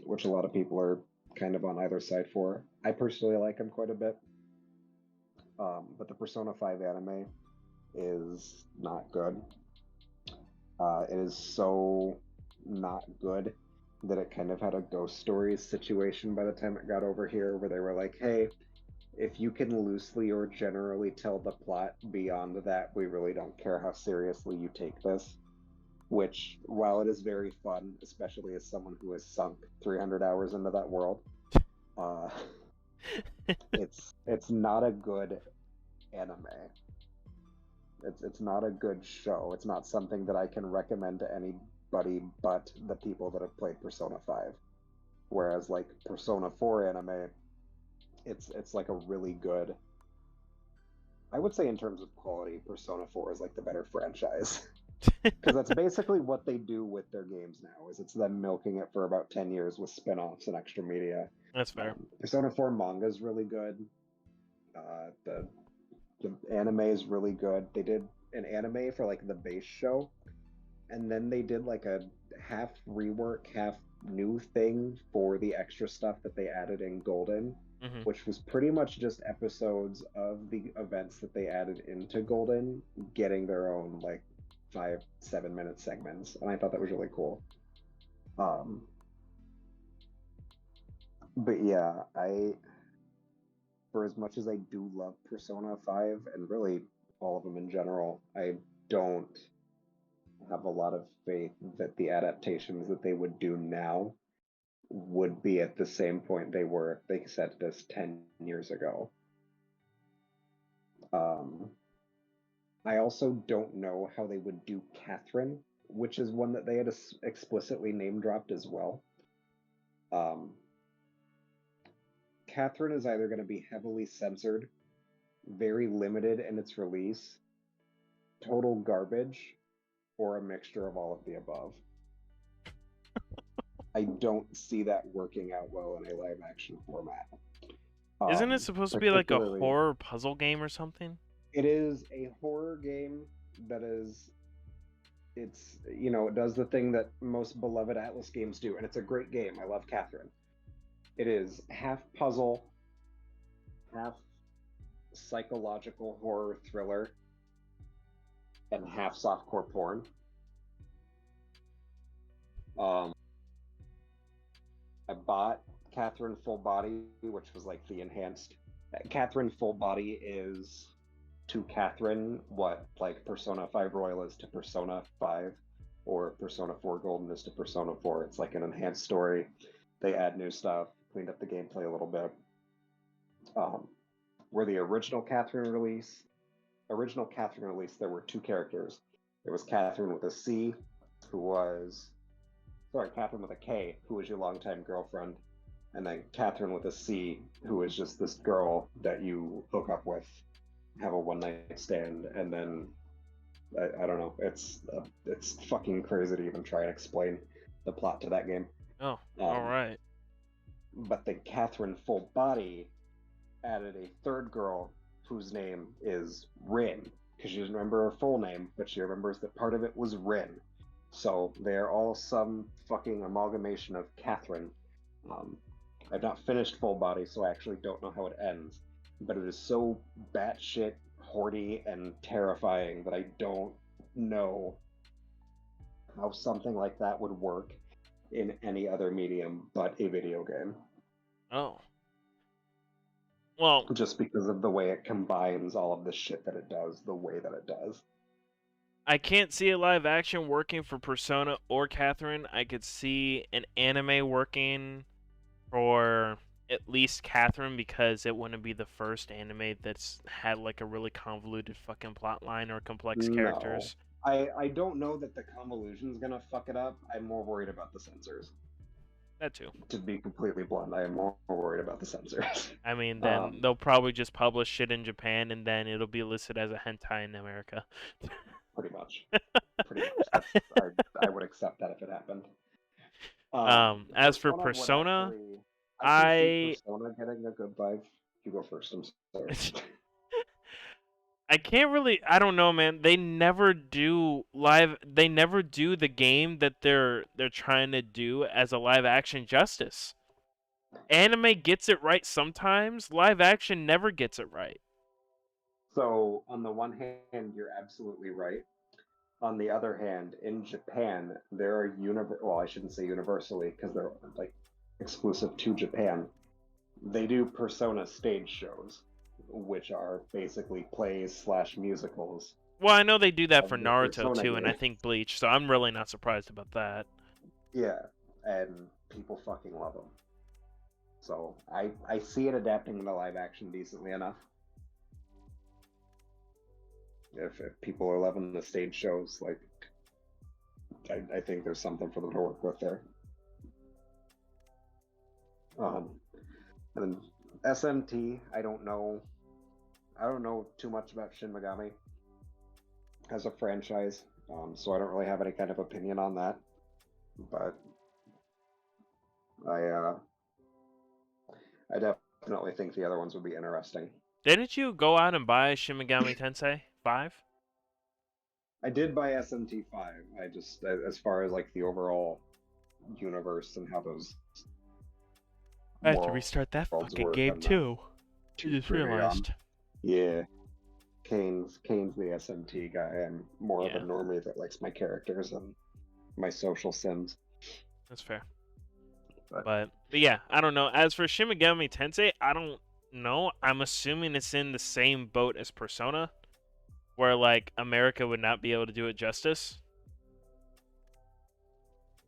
which a lot of people are kind of on either side for. I personally like them quite a bit. But the Persona 5 anime is not good. It is so not good that it kind of had a Ghost Stories situation by the time it got over here, where they were like, hey, if you can loosely or generally tell the plot beyond that, we really don't care how seriously you take this. Which, while it is very fun, especially as someone who has sunk 300 hours into that world, it's not a good anime. It's not a good show. It's not something that I can recommend to anybody but the people that have played Persona 5. Whereas like Persona 4 anime, it's like a really good, I would say in terms of quality, Persona 4 is like the better franchise. Because that's basically what they do with their games now, is it's them milking it for about 10 years with spin-offs and extra media. That's fair. Persona 4 manga is really good. The anime is really good. They did an anime for like the base show, and then they did like a half rework, half new thing for the extra stuff that they added in Golden, Hmm. which was pretty much just episodes of the events that they added into Golden, getting their own like 5-7 minute segments, and I thought that was really cool. Um, but yeah, I for as much as I do love Persona 5 and really all of them in general, I don't have a lot of faith that the adaptations that they would do now would be at the same point they were if they said this 10 years ago. Um, I also don't know how they would do Catherine, which is one that they had explicitly name dropped as well. Um, Catherine is either going to be heavily censored, very limited in its release, total garbage, or a mixture of all of the above. I don't see that working out well in a live action format. Isn't it supposed to be like a Particularly, horror puzzle game or something? it is a horror game that is, it's, it does the thing that most beloved Atlas games do, and it's a great game. I love Catherine. It is half puzzle, half psychological horror thriller, and half softcore porn. Um, I bought Catherine Full Body, which was like the enhanced. Catherine Full Body is to Catherine what like Persona 5 Royal is to Persona 5, or Persona 4 Golden is to Persona 4. It's like an enhanced story. They add new stuff, cleaned up the gameplay a little bit. Um, where the original Catherine release, there were two characters. There was Catherine with a C, who was Catherine with a K, who was your longtime girlfriend, and then Catherine with a C, who is just this girl that you hook up with, have a one night stand, and then I don't know. It's fucking crazy to even try and explain the plot to that game. Oh, all Um, right. but the Catherine Full Body added a third girl whose name is Rin, because she doesn't remember her full name, but she remembers that part of it was Rin. So they're all some fucking amalgamation of Catherine. Um, I've not finished Full Body, so I actually don't know how it ends. But it is so batshit horny and terrifying that I don't know how something like that would work in any other medium but a video game. Oh. Well, Just because of the way it combines all of the shit that it does, the way that it does. I can't see a live action working for Persona or Catherine. I could see an anime working for at least Catherine because it wouldn't be the first anime that's had like a really convoluted fucking plot line or complex No. characters. I don't know that the convolution's gonna fuck it up. I'm more worried about the censors. That too. To be completely blunt, I am more worried about the censors. I mean, then um, they'll probably just publish shit in Japan and then it'll be listed as a hentai in America. pretty much. Pretty much. I would accept that if it happened. As for Persona would Persona, actually. I can see I Persona getting a good vibe. You go first. I'm sorry. I can't really. I don't know, man. They never do live. They never do the game that they're trying to do as a live action justice. Anime gets it right sometimes. Live action never gets it right. So on the one hand, you're absolutely right. On the other hand, in Japan, there are well, I shouldn't say universally because they're like exclusive to Japan. They do Persona stage shows, which are basically plays slash musicals Well, I know they do that of for the Naruto Persona too, and I game. think Bleach. So I'm really not surprised about that. Yeah, and people fucking love them. So I see it adapting the live action decently enough. If people are loving the stage shows, like I think there's something for them to work with there. Um, and then SMT, I don't know. I don't know too much about Shin Megami as a franchise. So I don't really have any kind of opinion on that. But I uh, I definitely think the other ones would be interesting. Didn't you go out and buy Shin Megami Tensei 5? I did buy SMT5. I just, as far as like the overall universe and how those I have to restart that worlds fucking work, game I'm not too. I too just privy on. realized. Yeah, Kane's the SMT guy. I'm more of a Yeah, normie that likes my characters and my social sims. that's fair. But But yeah, I don't know. As for Shin Megami Tensei, I don't know. I'm assuming it's in the same boat as Persona, where like America would not be able to do it justice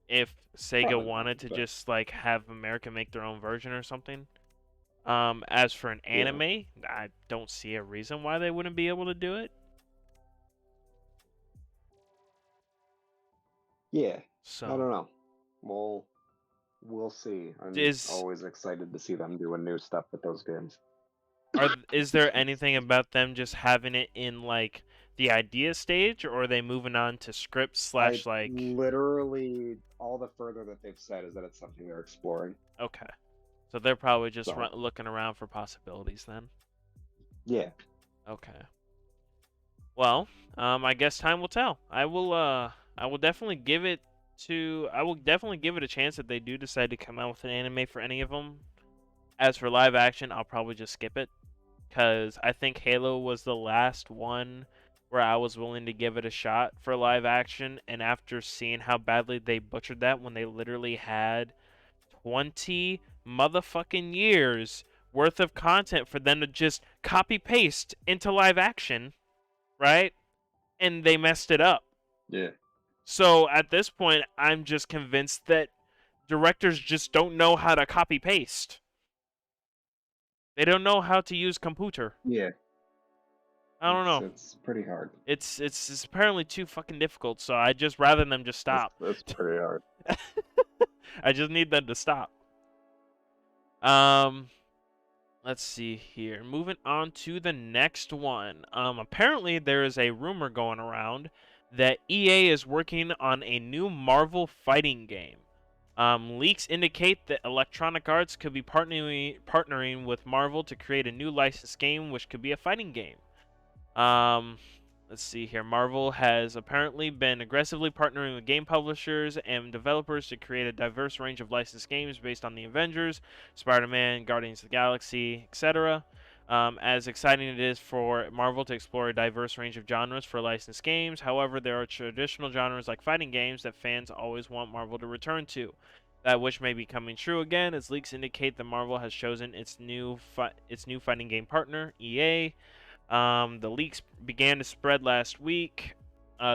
if Sega probably not. wanted to But just like have America make their own version or something. As for an yeah, anime, I don't see a reason why they wouldn't be able to do it. yeah, I So, don't know. We'll see. I'm is always excited to see them doing new stuff with those games. is there anything about them just having it in like the idea stage, or are they moving on to script I slash like? literally all the further that they've said is that it's something they're exploring. Okay, so they're probably just So looking around for possibilities then. yeah, Okay. Well, I guess time will tell. I will definitely give it I will definitely give it a chance if they do decide to come out with an anime for any of them. As for live action, I'll probably just skip it because I think Halo was the last one where I was willing to give it a shot for live action, and after seeing how badly they butchered that when they literally had 20 motherfucking years worth of content for them to just copy paste into live action, right? And they messed it up. yeah, So at this point, I'm just convinced that directors just don't know how to copy paste. They don't know how to use computer. yeah. I don't know. It's pretty hard. It's apparently too fucking difficult. So I just rather them just stop. It's pretty hard. I just need them to stop. Um, let's see here. Moving on to the next one. Apparently there is a rumor going around that EA is working on a new Marvel fighting game. Leaks indicate that Electronic Arts could be partnering with Marvel to create a new licensed game, which could be a fighting game. Um, let's see here. Marvel has apparently been aggressively partnering with game publishers and developers to create a diverse range of licensed games based on the Avengers, Spider-Man, Guardians of the Galaxy, etc. As exciting it is for Marvel to explore a diverse range of genres for licensed games, however, there are traditional genres like fighting games that fans always want Marvel to return to. That which may be coming true again, as leaks indicate that Marvel has chosen its new fighting game partner, EA. The leaks began to spread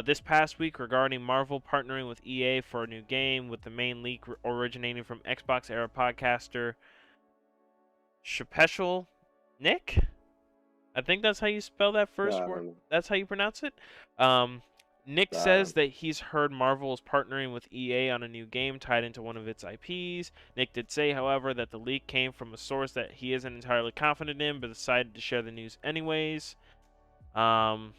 this past week, regarding Marvel partnering with EA for a new game, with the main leak originating from Xbox era podcaster Shepeshel Nick. I think that's how you spell that first I word. don't know. That's how you pronounce it. Um, Nick Uh, says that he's heard Marvel is partnering with EA on a new game tied into one of its IPs. Nick did say, however, that the leak came from a source that he isn't entirely confident in, but decided to share the news anyways. Um,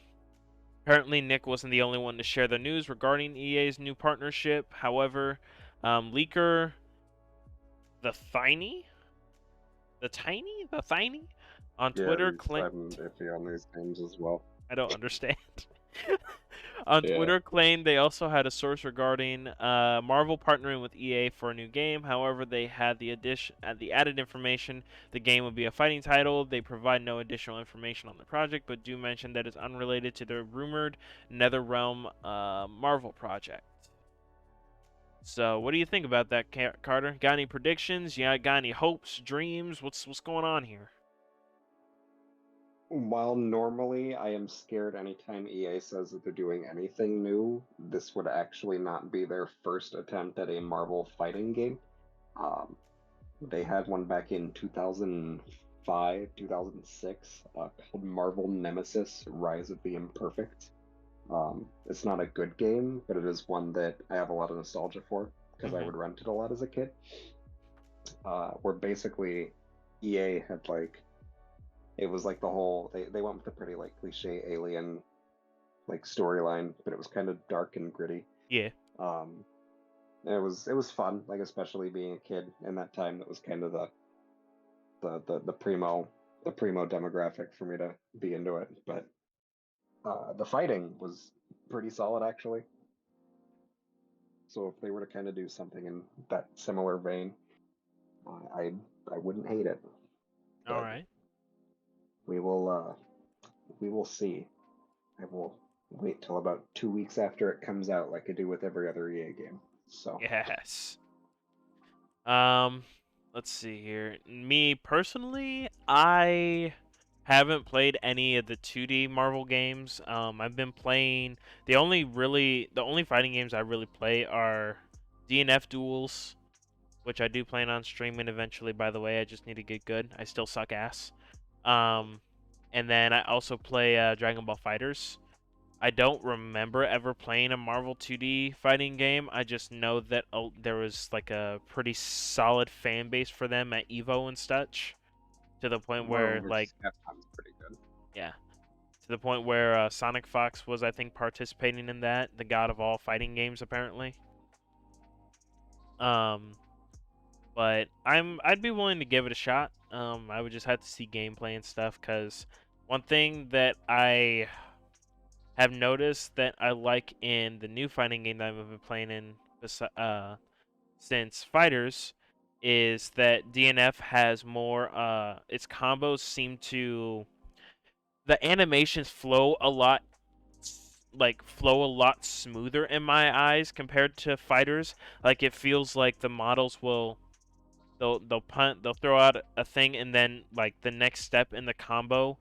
Apparently, Nick wasn't the only one to share the news regarding EA's new partnership. However, leaker the Tiny, the Tiny, on yeah, Twitter I'm iffy on these games as well. I don't understand. On Yeah, Twitter, claimed they also had a source regarding Marvel partnering with EA for a new game. However, they had the added information the game would be a fighting title. They provide no additional information on the project, but do mention that it's unrelated to the rumored NetherRealm Marvel project. So, what do you think about that, Carter? Got any predictions? Yeah, got any hopes, dreams? What's going on here? while normally I am scared anytime EA says that they're doing anything new, this would actually not be their first attempt at a Marvel fighting game. Um, they had one back in 2005, 2006, called Marvel Nemesis: Rise of the Imperfect. It's not a good game, but it is one that I have a lot of nostalgia for because I Hmm. would rent it a lot as a kid. Where basically EA had like it was like the whole they went with the pretty like cliche alien like storyline, but it was kind of dark and gritty. Yeah. Um, it was fun, like especially being a kid in that time. That was kind of the primo demographic for me to be into it. But the fighting was pretty solid actually. So if they were to kind of do something in that similar vein, I I wouldn't hate it. All But right. we will we will see. I will wait till about 2 weeks after it comes out, like I do with every other EA game. So Yes. Um, let's see here. Me personally, I haven't played any of the 2D Marvel games. I've been playing the only fighting games I really play are DNF duels, which I do plan on streaming eventually. By the way, I just need to get good. I still suck ass. Um, and then I also play Dragon Ball Fighters. I don't remember ever playing a Marvel 2D fighting game. I just know that there was like a pretty solid fan base for them at Evo and such, to the point Marvel where vs. Capcom's pretty good. yeah, to the point where Sonic Fox was, I think, participating in that, the god of all fighting games apparently. Um, but I'd be willing to give it a shot. I would just have to see gameplay and stuff, cause one thing that I have noticed that I like in the new fighting game that I've been playing in since Fighters is that DNF has more its combos seem to the animations flow a lot smoother in my eyes compared to Fighters. Like it feels like the models will they'll throw out a thing, and then like the next step in the combo,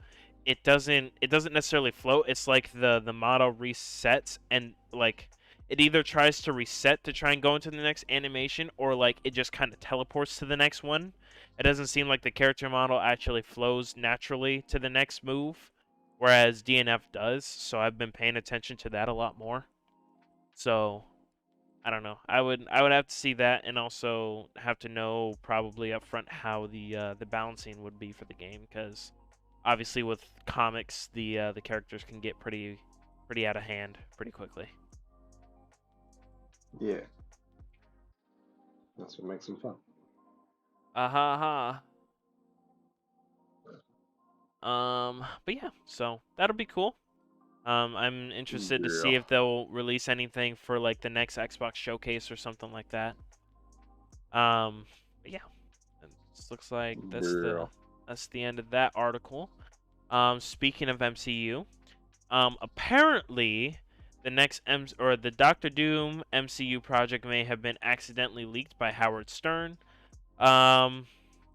it doesn't necessarily float. It's like the model resets, and like it either tries to reset to try and go into the next animation, or like it just kind of teleports to the next one. It doesn't seem like the character model actually flows naturally to the next move, whereas DNF does. So I've been paying attention to that a lot more. So I don't know. I would have to see that, and also have to know probably upfront how the balancing would be for the game, because obviously with comics the characters can get pretty out of hand pretty quickly. Yeah, that's what makes them fun. Ha ha. But yeah, so that'll be cool. I'm interested to Yeah. see if they'll release anything for like the next Xbox showcase or something like that. But yeah, this looks like Yeah. that's the end of that article. Speaking of MCU, apparently the next or the Doctor Doom MCU project may have been accidentally leaked by Howard Stern. Um,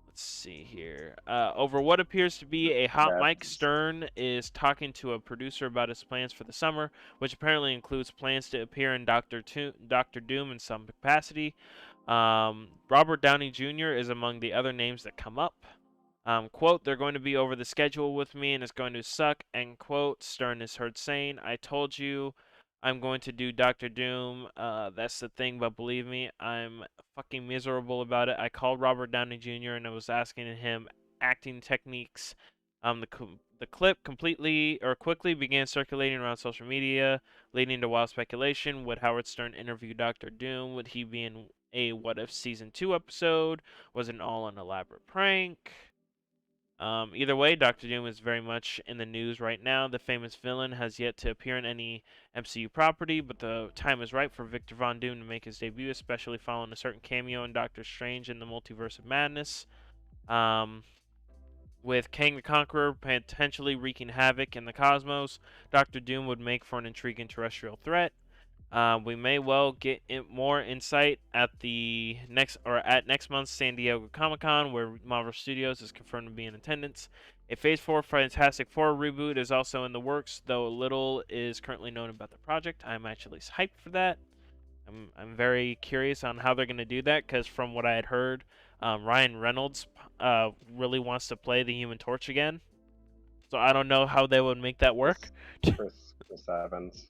let's see here. Over what appears to be a hot mic, That's Stern is talking to a producer about his plans for the summer, which apparently includes plans to appear in Doctor Doom in some capacity. Robert Downey Jr. is among the other names that come up. Quote, they're going to be over the schedule with me and it's going to suck, end quote. Stern is heard saying, I told you I'm going to do Doctor Doom. That's the thing, but believe me, I'm fucking miserable about it. I called Robert Downey Jr. and I was asking him acting techniques. The clip quickly began circulating around social media, leading to wild speculation. Would Howard Stern interview Doctor Doom? Would he be in a What If Season 2 episode? Was it all an elaborate prank? Either way, Doctor Doom is very much in the news right now. The famous villain has yet to appear in any MCU property, but the time is right for Victor Von Doom to make his debut, especially following a certain cameo in Doctor Strange in the Multiverse of Madness. Um, with Kang the Conqueror potentially wreaking havoc in the cosmos, Doctor Doom would make for an intriguing terrestrial threat. We may well get more insight at next month's San Diego Comic Con, where Marvel Studios is confirmed to be in attendance. A Phase 4 Fantastic Four reboot is also in the works, though little is currently known about the project. I'm actually hyped for that. I'm very curious on how they're going to do that, because from what I had heard, Ryan Reynolds really wants to play the Human Torch again. So I don't know how they would make that work. Chris Chris Evans.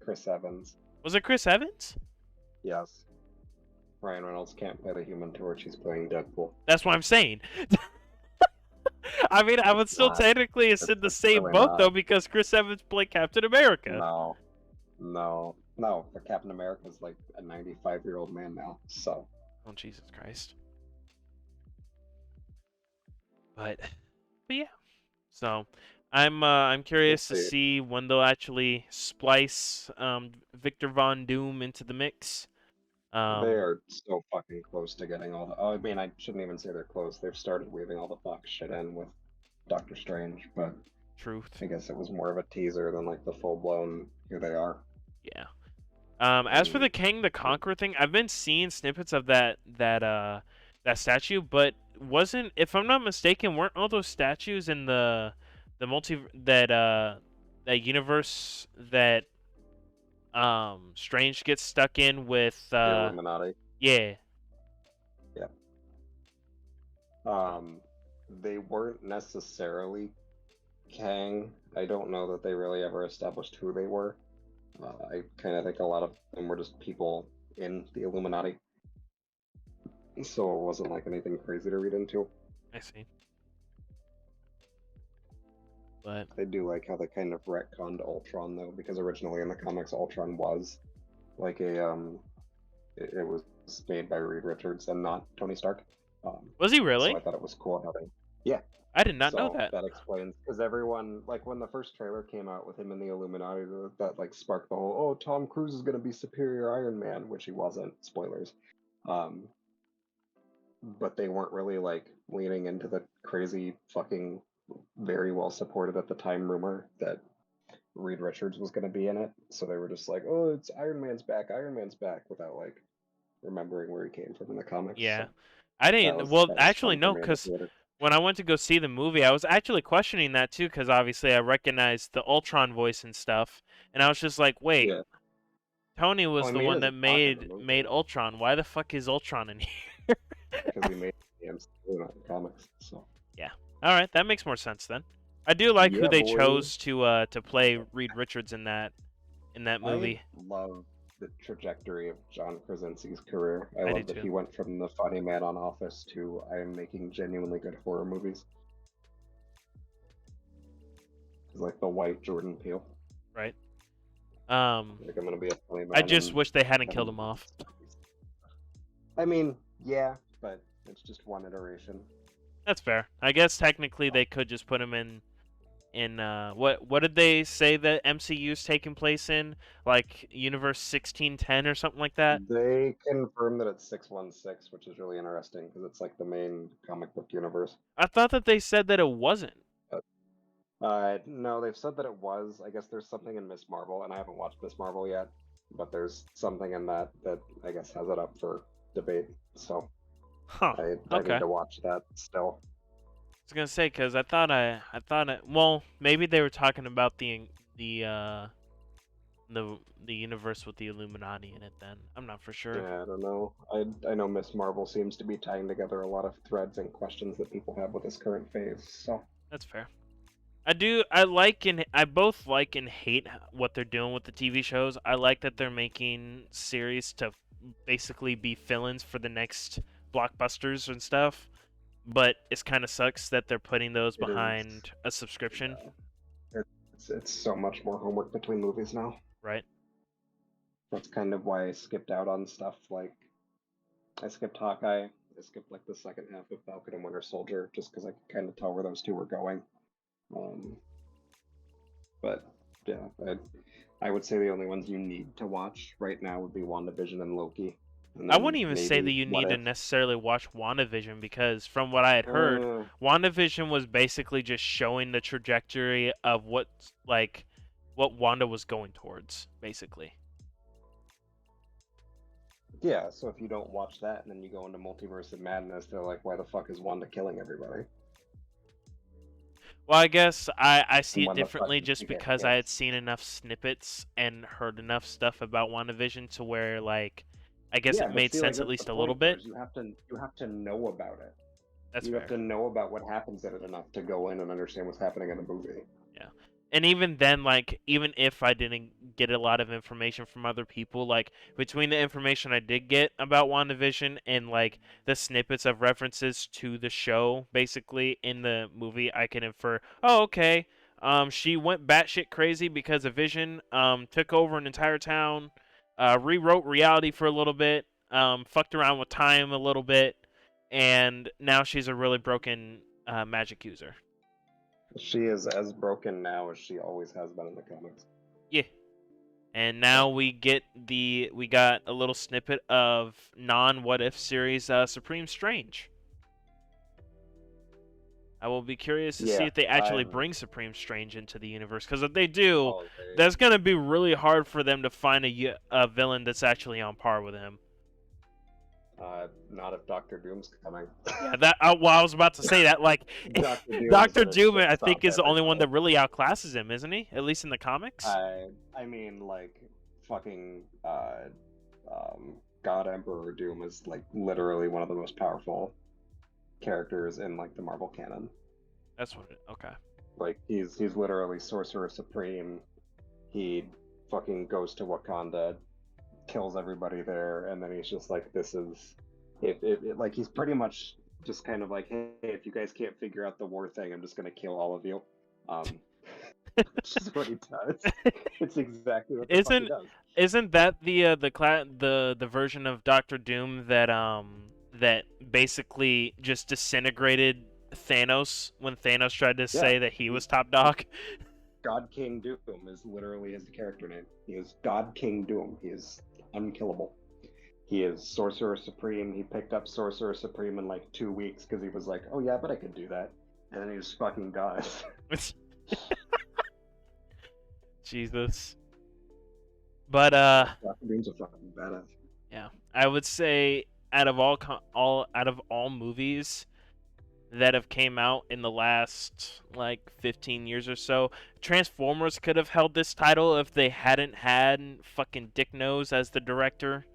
Chris Evans. Was it Chris Evans? Yes. Ryan Reynolds can't play the Human Torch. He's playing Deadpool. That's what I'm saying. I mean, I would It's still not. technically it's in the It's same really boat not. though because Chris Evans played Captain America. No, no. But Captain America's like a 95-year-old man now. So Oh Jesus Christ! But yeah. So I'm we'll curious to see. see when they'll actually splice Victor Von Doom into the mix. They Um, are so fucking close to getting all the. Oh, I mean, I shouldn't even say they're close. They've started weaving all the Fox shit in with Doctor Strange, but Truth. I guess it was more of a teaser than like the full blown. Here they are. Yeah. As for And the Kang the Conqueror thing, I've been seeing snippets of that statue, but wasn't, if I'm not mistaken, weren't all those statues in the multi that universe that Strange gets stuck in with the Illuminati. yeah. Yeah. So, They weren't necessarily Kang. I don't know that they really ever established who they were. I kind of think a lot of them were just people in the Illuminati, so it wasn't like anything crazy to read into. I see. But I do like how they kind of retconned Ultron though, because originally in the comics Ultron was like it was made by Reed Richards and not Tony Stark. was he So I really? thought it was cool how they, yeah. I did not know So that. that explains because everyone like when the first trailer came out with him in the Illuminati, that like sparked the whole oh Tom Cruise is gonna be superior Iron Man, which he wasn't. Spoilers. Um, but they weren't really like leaning into the crazy fucking very well supported at the time rumor that Reed Richards was going to be in it. So they were just like, "Oh, it's Iron Man's back," without like remembering where he came from in the comics. Yeah. So I didn't. Well, that was actually, fun for no, me in the because theater. when I went to go see the movie, I was actually questioning that too, because obviously I recognized the Ultron voice and stuff, and I was just like, wait, Yeah, Tony well, was I the mean, he one that doesn't talk in the made movie Ultron. Why the fuck is Ultron in here? because he made the MCU, not the comics. So Yeah. All right, that makes more sense then. I do like who yeah, they boy. chose to play Reed Richards in that I movie. love the trajectory of John Krasinski's career. I I do love that too. he went from the funny man on Office to I am making genuinely good horror movies. He's like the white Jordan Peele. Right. Um, Like I'm gonna be a funny I man just and wish they hadn't have a killed him movie. off. I mean, yeah, but it's just one iteration. That's fair. I guess technically they could just put him in what did they say that MCU's taking place in? Like Universe 1610 or something like that? They confirm that it's 616, which is really interesting because it's like the main comic book universe. I thought that they said that it wasn't. But no, they've said that it was. I guess there's something in Miss Marvel, and I haven't watched Miss Marvel yet, but there's something in that that I guess has it up for debate. So Huh. I need Okay. to watch that still. I was gonna say because well, maybe they were talking about the the universe with the Illuminati in it. Then I'm not for sure. Yeah, I don't know. I know Miss Marvel seems to be tying together a lot of threads and questions that people have with this current phase. So That's fair. I do. I both like and hate what they're doing with the TV shows. I like that they're making series to basically be fill-ins for the next blockbusters and stuff. But it's kind of sucks that they're putting those it is, behind a subscription, yeah, it's so much more homework between movies now. right? That's kind of why I skipped out on stuff like I skipped Hawkeye. I skipped like the second half of Falcon and Winter Soldier just because I could kind of tell where those two were going. Um, but yeah, I would say the only ones you need to watch right now would be WandaVision and Loki, and I then wouldn't even say that maybe you What need to If. necessarily watch WandaVision because from what I had heard, Uh, WandaVision was basically just showing the trajectory of what Wanda was going towards, basically. yeah, so if you don't watch that and then you go into Multiverse of Madness, they're like, why the fuck is Wanda killing everybody? Well, I guess I see And it when the fuck differently did she just get because I had kids? seen enough snippets and heard enough stuff about WandaVision to where, like, I guess Yeah, it but made see, like sense at that's the least a little point, bit. whereas you have to know about it. That's You have fair. to know about what happens in it enough to go in and understand what's happening in the movie. Yeah. And even then, like, even if I didn't get a lot of information from other people. Like between the information I did get about WandaVision and like the snippets of references to the show, basically in the movie, I can infer, oh, okay, she went batshit crazy because a Vision took over an entire town, rewrote reality for a little bit, fucked around with time a little bit, and now she's a really broken magic user. She is as broken now as she always has been in the comics. Yeah. And Yeah. now we got a little snippet of non What If series Supreme Strange. I will be curious to see Yeah, if they actually I'm. bring Supreme Strange into the universe, because if they do, Oh, they. that's gonna be really hard for them to find a villain that's actually on par with him. Not if Doctor Doom's coming. Yeah, that. Well, I was about to say that. Like, Doctor Doom is Doctor gonna Doom, shit I think, stomp is the only one everybody. that really outclasses him, isn't he? At least in the comics. I mean, like, fucking God Emperor Doom is like literally one of the most powerful characters in like the Marvel canon. That's what. Okay. Like he's literally Sorcerer Supreme. He fucking goes to Wakanda, kills everybody there, and then he's just like, this is like he's pretty much just kind of like, hey, if you guys can't figure out the war thing, I'm just gonna kill all of you. Which is what he does. It's exactly what the fuck he Isn't does. isn't that the version of Doctor Doom that basically just disintegrated Thanos when Thanos tried to Yeah, say that he he's was top dog? God King Doom is literally his character name. He is God King Doom. He is unkillable. He is Sorcerer Supreme. He picked up Sorcerer Supreme in like 2 weeks because he was like, oh yeah, but I could do that. And then he just fucking dies. Jesus. But Doctor Doom's a fucking badass. yeah, I would say out of all movies that have came out in the last like 15 years or so, Transformers could have held this title if they hadn't had fucking Dick Nose as the director.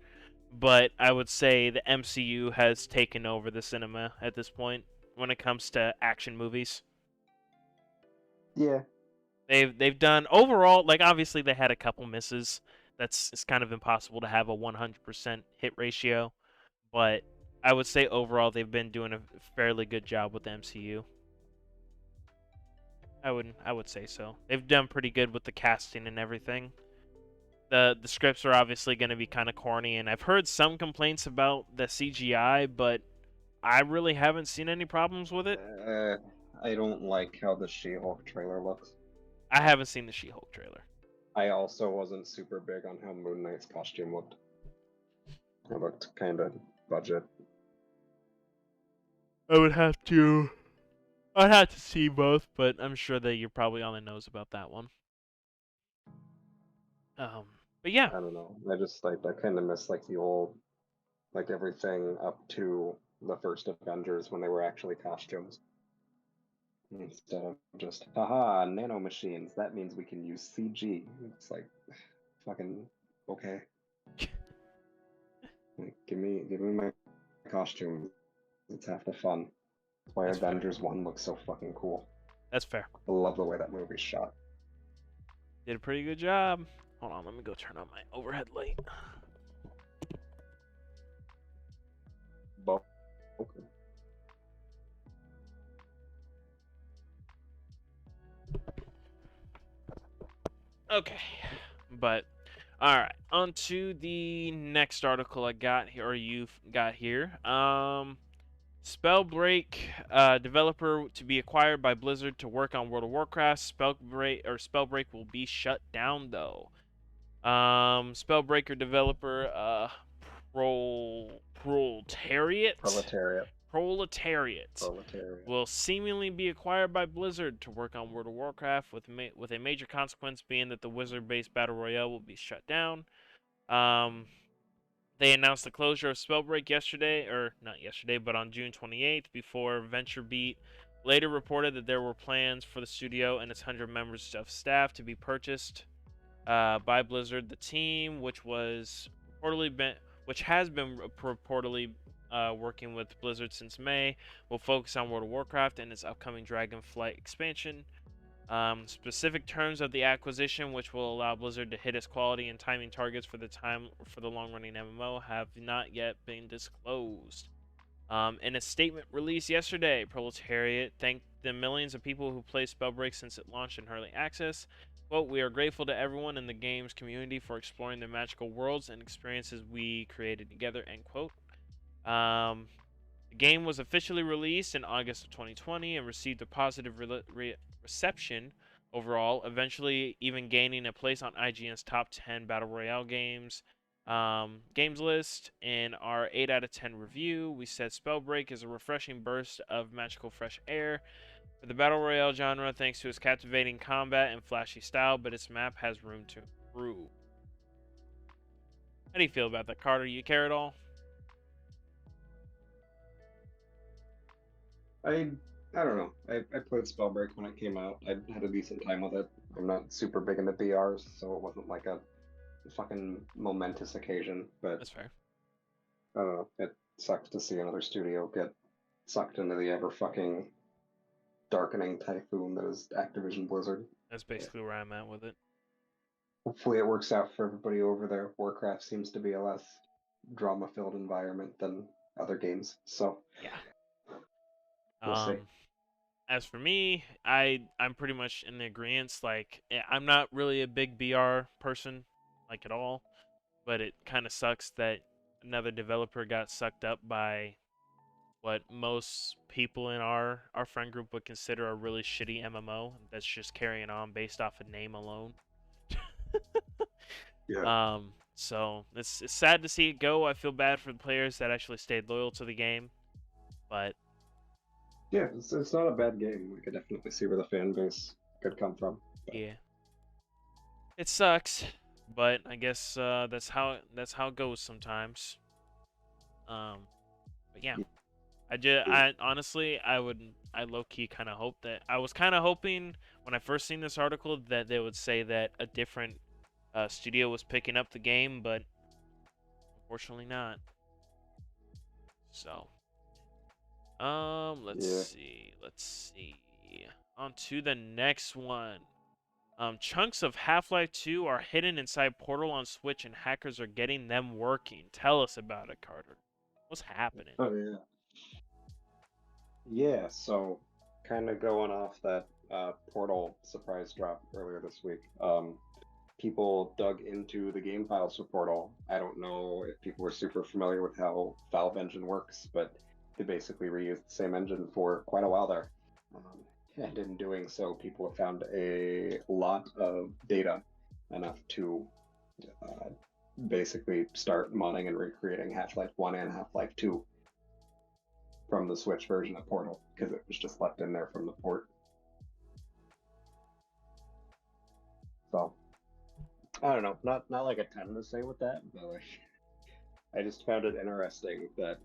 But I would say the MCU has taken over the cinema at this point when it comes to action movies. Yeah. They've done overall, like, obviously they had a couple misses. It's kind of impossible to have a 100% hit ratio, but I would say overall they've been doing a fairly good job with the MCU. I would say so. They've done pretty good with the casting and everything. The scripts are obviously going to be kind of corny, and I've heard some complaints about the CGI, but I really haven't seen any problems with it. I don't like how the She-Hulk trailer looks. I haven't seen the She-Hulk trailer. I also wasn't super big on how Moon Knight's costume looked. It looked kind of budget. I would have to. I'd have to see both, but I'm sure that you're probably on the nose about that one. But yeah, I don't know. I just like I kind of miss like the old, like everything up to the first Avengers when they were actually costumes instead of just haha nano machines. That means we can use CG. It's like fucking okay. Like, give me my costume. It's half the fun. That's why that's fair. Avengers 1 looks so fucking cool. That's fair. I love the way that movie's shot. Did a pretty good job. Hold on, let me go turn on my overhead light. But okay. Okay, but all right, on to the next article I got here, or you've got here. Spellbreak, developer to be acquired by Blizzard to work on World of Warcraft. Spellbreak will be shut down though. Spellbreaker developer, Proletariat. Proletariat. Proletariat Proletariat. will seemingly be acquired by Blizzard to work on World of Warcraft, with a major consequence being that the Wizard-based Battle Royale will be shut down. They announced the closure of Spellbreak yesterday, or not yesterday, but on June 28th, before VentureBeat later reported that there were plans for the studio and its 100 members of staff to be purchased by Blizzard. The team, which has been reportedly working with Blizzard since May, will focus on World of Warcraft and its upcoming Dragonflight expansion. Specific terms of the acquisition, which will allow Blizzard to hit its quality and timing targets for the long-running MMO, have not yet been disclosed. In a statement released yesterday, Proletariat thanked the millions of people who played Spellbreak since it launched in early access. Quote, "We are grateful to everyone in the game's community for exploring the magical worlds and experiences we created together." End quote. Um, the game was officially released in August of 2020 and received a positive reception overall, eventually even gaining a place on IGN's top 10 Battle Royale games list. In our 8 out of 10 review, we said Spellbreak is a refreshing burst of magical fresh air for the Battle Royale genre thanks to its captivating combat and flashy style, but its map has room to improve. How do you feel about that, Carter? You care at all? I I don't know. I played Spellbreak when it came out. I had a decent time with it. I'm not super big into BRs, so it wasn't like a fucking momentous occasion. But That's fair. I don't know. It sucks to see another studio get sucked into the ever fucking darkening typhoon that is Activision Blizzard. That's basically where I'm at with it. Hopefully it works out for everybody over there. Warcraft seems to be a less drama-filled environment than other games, so Yeah. we'll see. Um, as for me, I'm pretty much in the agreement. Like, I'm not really a big BR person, like at all. But it kind of sucks that another developer got sucked up by what most people in our friend group would consider a really shitty MMO that's just carrying on based off of name alone. Yeah. So it's sad to see it go. I feel bad for the players that actually stayed loyal to the game, but Yeah, it's not a bad game. We could definitely see where the fan base could come from. But yeah, it sucks. But I guess that's how it goes sometimes. Um, but yeah. I honestly, I low key kind of hope that I was kind of hoping when I first seen this article that they would say that a different studio was picking up the game, but unfortunately not. So, let's yeah. see, On to the next one. Chunks of Half-Life 2 are hidden inside Portal on Switch, and hackers are getting them working. Tell us about it, Carter. What's happening? Oh yeah. Yeah, so kind of going off that Portal surprise drop earlier this week. People dug into the game files for Portal. I don't know if people are super familiar with how Valve Engine works, but they basically reused the same engine for quite a while there. Um, and in doing so, people have found a lot of data enough to uh, basically start modding and recreating Half-Life 1 and Half-Life 2 from the Switch version of Portal because it was just left in there from the port. So I don't know, not like a ton to say with that, but like I just found it interesting that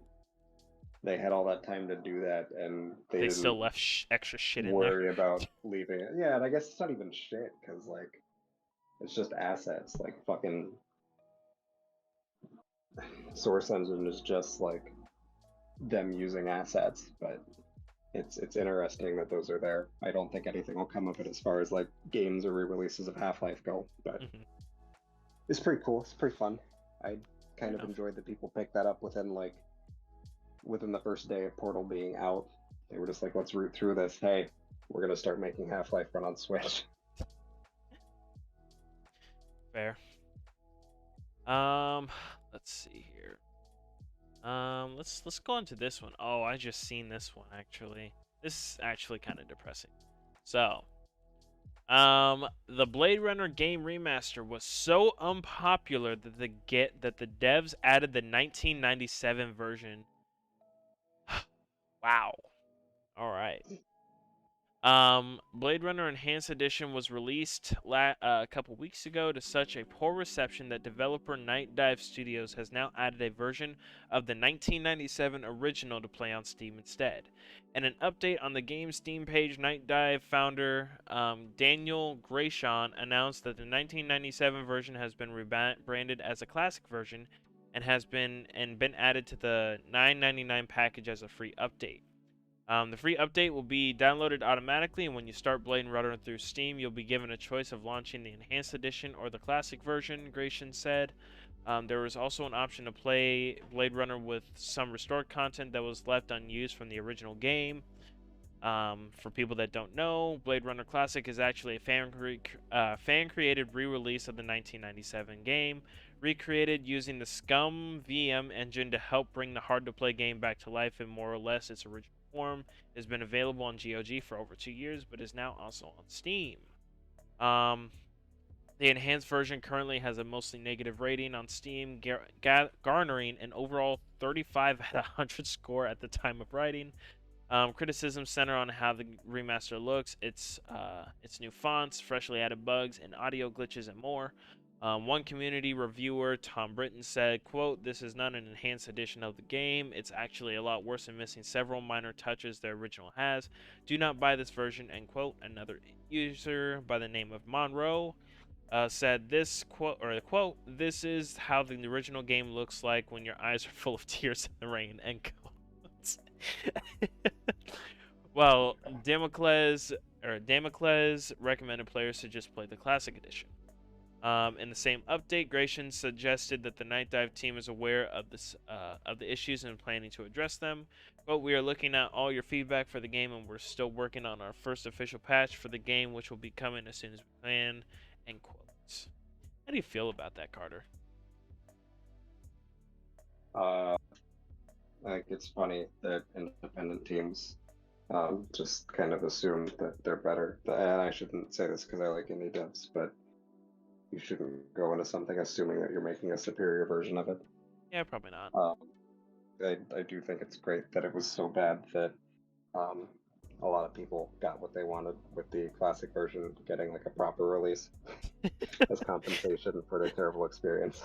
they had all that time to do that and they They didn't still left extra shit in there. worry about leaving it. Yeah, and I guess it's not even shit because like it's just assets. Like fucking Source Engine is just like them using assets, but it's interesting that those are there. I don't think anything will come of it as far as like games or re-releases of Half-Life go, but Mhm. it's pretty cool. It's pretty fun. I Fair kind of enough. enjoyed that people picked that up within the first day of Portal being out. They were just like, let's root through this. Hey, we're gonna start making Half-Life run on Switch. Fair. Um, let's see here. let's go into this one. Oh, I just seen this one actually. This is actually kind of depressing. So, the Blade Runner game remaster was so unpopular that the devs added the 1997 version. Wow. All right. Blade Runner Enhanced Edition was released a couple weeks ago to such a poor reception that developer Night Dive Studios has now added a version of the 1997 original to play on Steam instead. In an update on the game's Steam page, Night Dive founder Daniel Grayson announced that the 1997 version has been rebranded as a classic version and been added to the $9.99 package as a free update. The free update will be downloaded automatically, and when you start Blade Runner through Steam, you'll be given a choice of launching the Enhanced Edition or the Classic version, Gratian said. There was also an option to play Blade Runner with some restored content that was left unused from the original game. For people that don't know, Blade Runner Classic is actually a fan-created re-release of the 1997 game, recreated using the Scum VM engine to help bring the hard-to-play game back to life in more or less its original form. It has been available on GOG for over 2 years, but is now also on Steam. Um, the enhanced version currently has a mostly negative rating on Steam, garnering an overall 35 out of 100 score at the time of writing. Criticism center on how the remaster looks, its new fonts, freshly added bugs, and audio glitches and more. One community reviewer, Tom Britton, said, quote, "This is not an enhanced edition of the game. It's actually a lot worse and missing several minor touches the original has. Do not buy this version," end quote. Another user by the name of Monroe said this quote, "This is how the original game looks like when your eyes are full of tears in the rain," end quote. Well, Damocles recommended players to just play the Classic Edition. In the same update, Gratian suggested that the Night Dive team is aware of the issues and planning to address them. But we are looking at all your feedback for the game, and we're still working on our first official patch for the game, which will be coming as soon as we can. End quotes. How do you feel about that, Carter? Uh, like it's funny that independent teams just kind of assume that they're better. And I shouldn't say this because I like indie devs, but you shouldn't go into something assuming that you're making a superior version of it. Yeah, probably not. I do think it's great that it was so bad that um, a lot of people got what they wanted with the classic version, getting like a proper release as compensation for their terrible experience.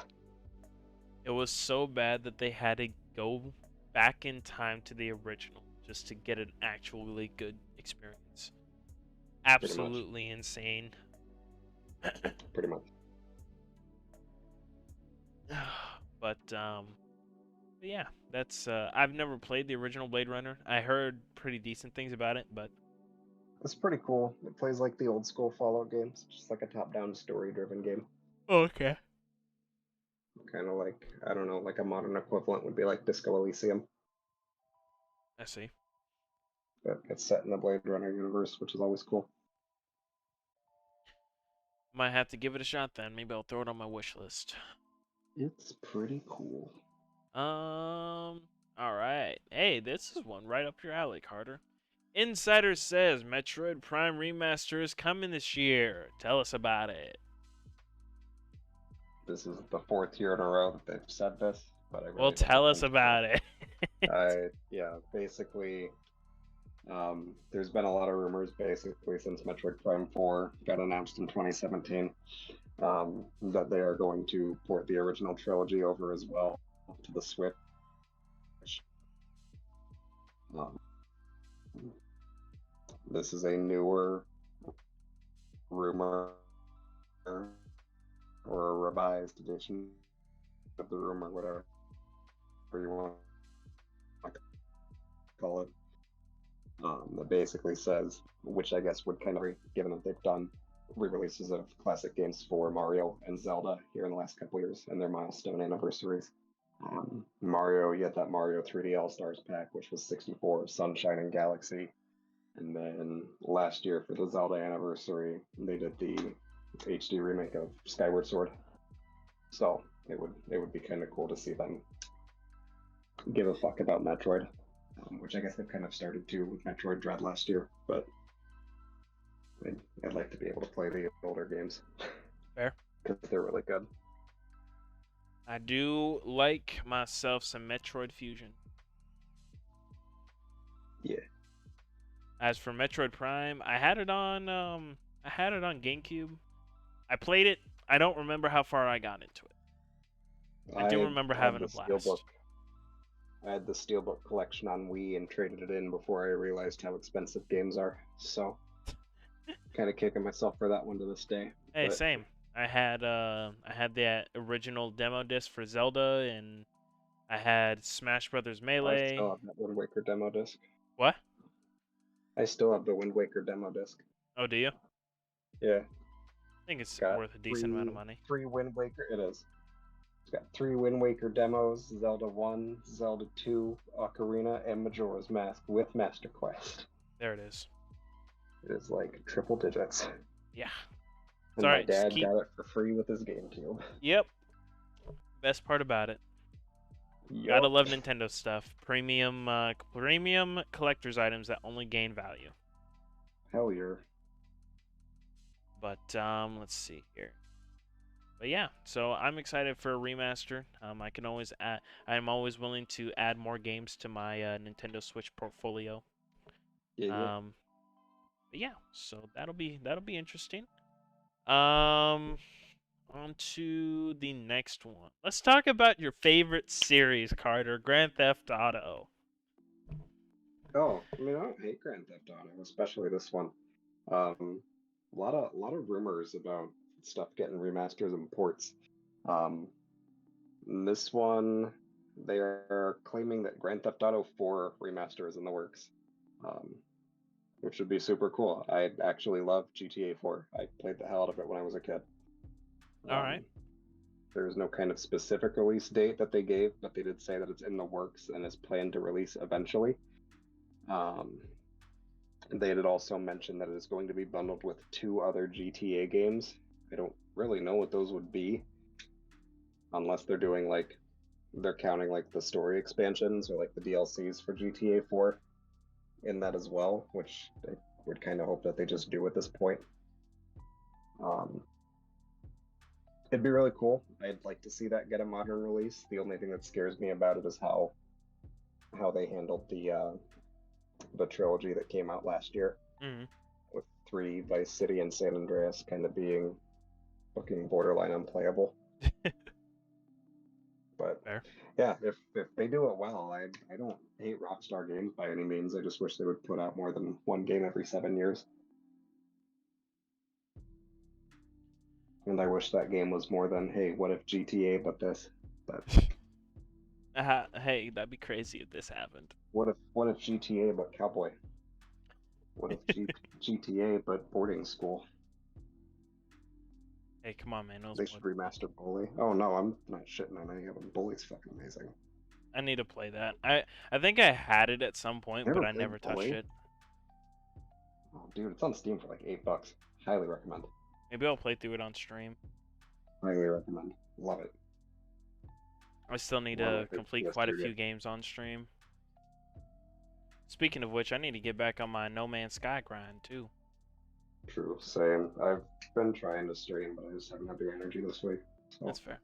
It was so bad that they had to go back in time to the original just to get an actually good experience. Absolutely insane. Pretty much. But yeah, that's I've never played the original Blade Runner. I heard pretty decent things about it, but It's pretty cool. It plays like the old school Fallout games, just like a top-down story-driven game. okay. Kind of like, I don't know, like a modern equivalent would be like Disco Elysium, I see. but it's set in the Blade Runner universe, which is always cool. Might have to give it a shot then. Maybe I'll throw it on my wish list. It's pretty cool. All right. Hey, this is one right up your alley, Carter. Insider says Metroid Prime Remaster is coming this year. Tell us about it. This is the fourth year in a row that they've said this, but I Well, really don't tell us think about it. basically, there's been a lot of rumors basically since Metroid Prime 4 got announced in 2017 that they are going to port the original trilogy over as well to the Switch. Um, this is a newer rumor or a revised edition of the rumor, whatever you want to call it. That basically says, which I guess would kind of, given that they've done re-releases of classic games for Mario and Zelda here in the last couple years and their milestone anniversaries. Mario, you had that Mario 3D All-Stars pack, which was 64, Sunshine and Galaxy. And then last year for the Zelda anniversary, they did the HD remake of Skyward Sword. So it would be kind of cool to see them give a fuck about Metroid, which I guess they've kind of started to with Metroid Dread last year. But I'd like to be able to play the older games. Fair. Because they're really good. I do like myself some Metroid Fusion. Yeah. As for Metroid Prime, I had it on GameCube. I played it. I don't remember how far I got into it. I do remember having a blast. Steelbook. I had the Steelbook collection on Wii and traded it in before I realized how expensive games are. So, kind of kicking myself for that one to this day. Hey, same. I had the original demo disc for Zelda, and I had Smash Brothers Melee. I still have that Wind Waker demo disc. What? I still have the Wind Waker demo disc. Oh, do you? I Yeah, think it's got worth a decent amount of three money. three Wind Waker. It is. It's got three Wind Waker demos: Zelda 1, Zelda 2, Ocarina, and Majora's Mask with Master Quest. There it is. It is like triple digits. Yeah. It's And my alright. Just dad keep. got it for free with his GameCube. Yep. Best part about it. Gotta Yup. love Nintendo stuff. Premium collector's items that only gain value. Hell yeah. But let's see here. But yeah, so I'm excited for a remaster. I can always add. I'm always willing to add more games to my Nintendo Switch portfolio. Yeah, yeah. Um, but yeah, so that'll be interesting. Um, on to the next one. Let's talk about your favorite series, Carter. Grand Theft Auto. Oh, I mean, I don't hate Grand Theft Auto, especially this one. A lot of rumors about stuff getting remasters and ports. Um, this one, they are claiming that Grand Theft Auto 4 remaster is in the works, um, which would be super cool. I actually love GTA 4. I played the hell out of it when I was a kid. All right. Um, there's no kind of specific release date that they gave, but they did say that it's in the works and is planned to release eventually. Um, They had also mentioned that it is going to be bundled with two other GTA games. I don't really know what those would be, unless they're doing like they're counting like the story expansions or like the DLCs for GTA 4 in that as well, which I would kind of hope that they just do at this point. Um, it'd be really cool. I'd like to see that get a modern release. The only thing that scares me about it is how they handled the trilogy that came out last year Mm-hmm. with three Vice City and San Andreas kind of being fucking borderline unplayable. But Fair. yeah, if they do it well, I don't hate Rockstar Games by any means. I just wish they would put out more than one game every 7 years. And I wish that game was more than, hey, what if GTA but this? But Hey, that'd be crazy if this happened. what if GTA but cowboy? What if GTA but boarding school? Hey, come on, man. Those They should boys. remaster Bully. Oh no, I'm not shitting on any of them. Bully's fucking amazing. I need to play that. I think I had it at some point, but Never I never played touched Bully? it. Oh dude, it's on Steam for like $8. Highly recommend. Maybe I'll play through it on stream. Highly recommend. Love it. I still need Love to it. Good complete quite a PS3 few game. games on stream. Speaking of which, I need to get back on my No Man's Sky grind too. True, same. I've been trying to stream, but I just haven't had the energy this week. That's So fair.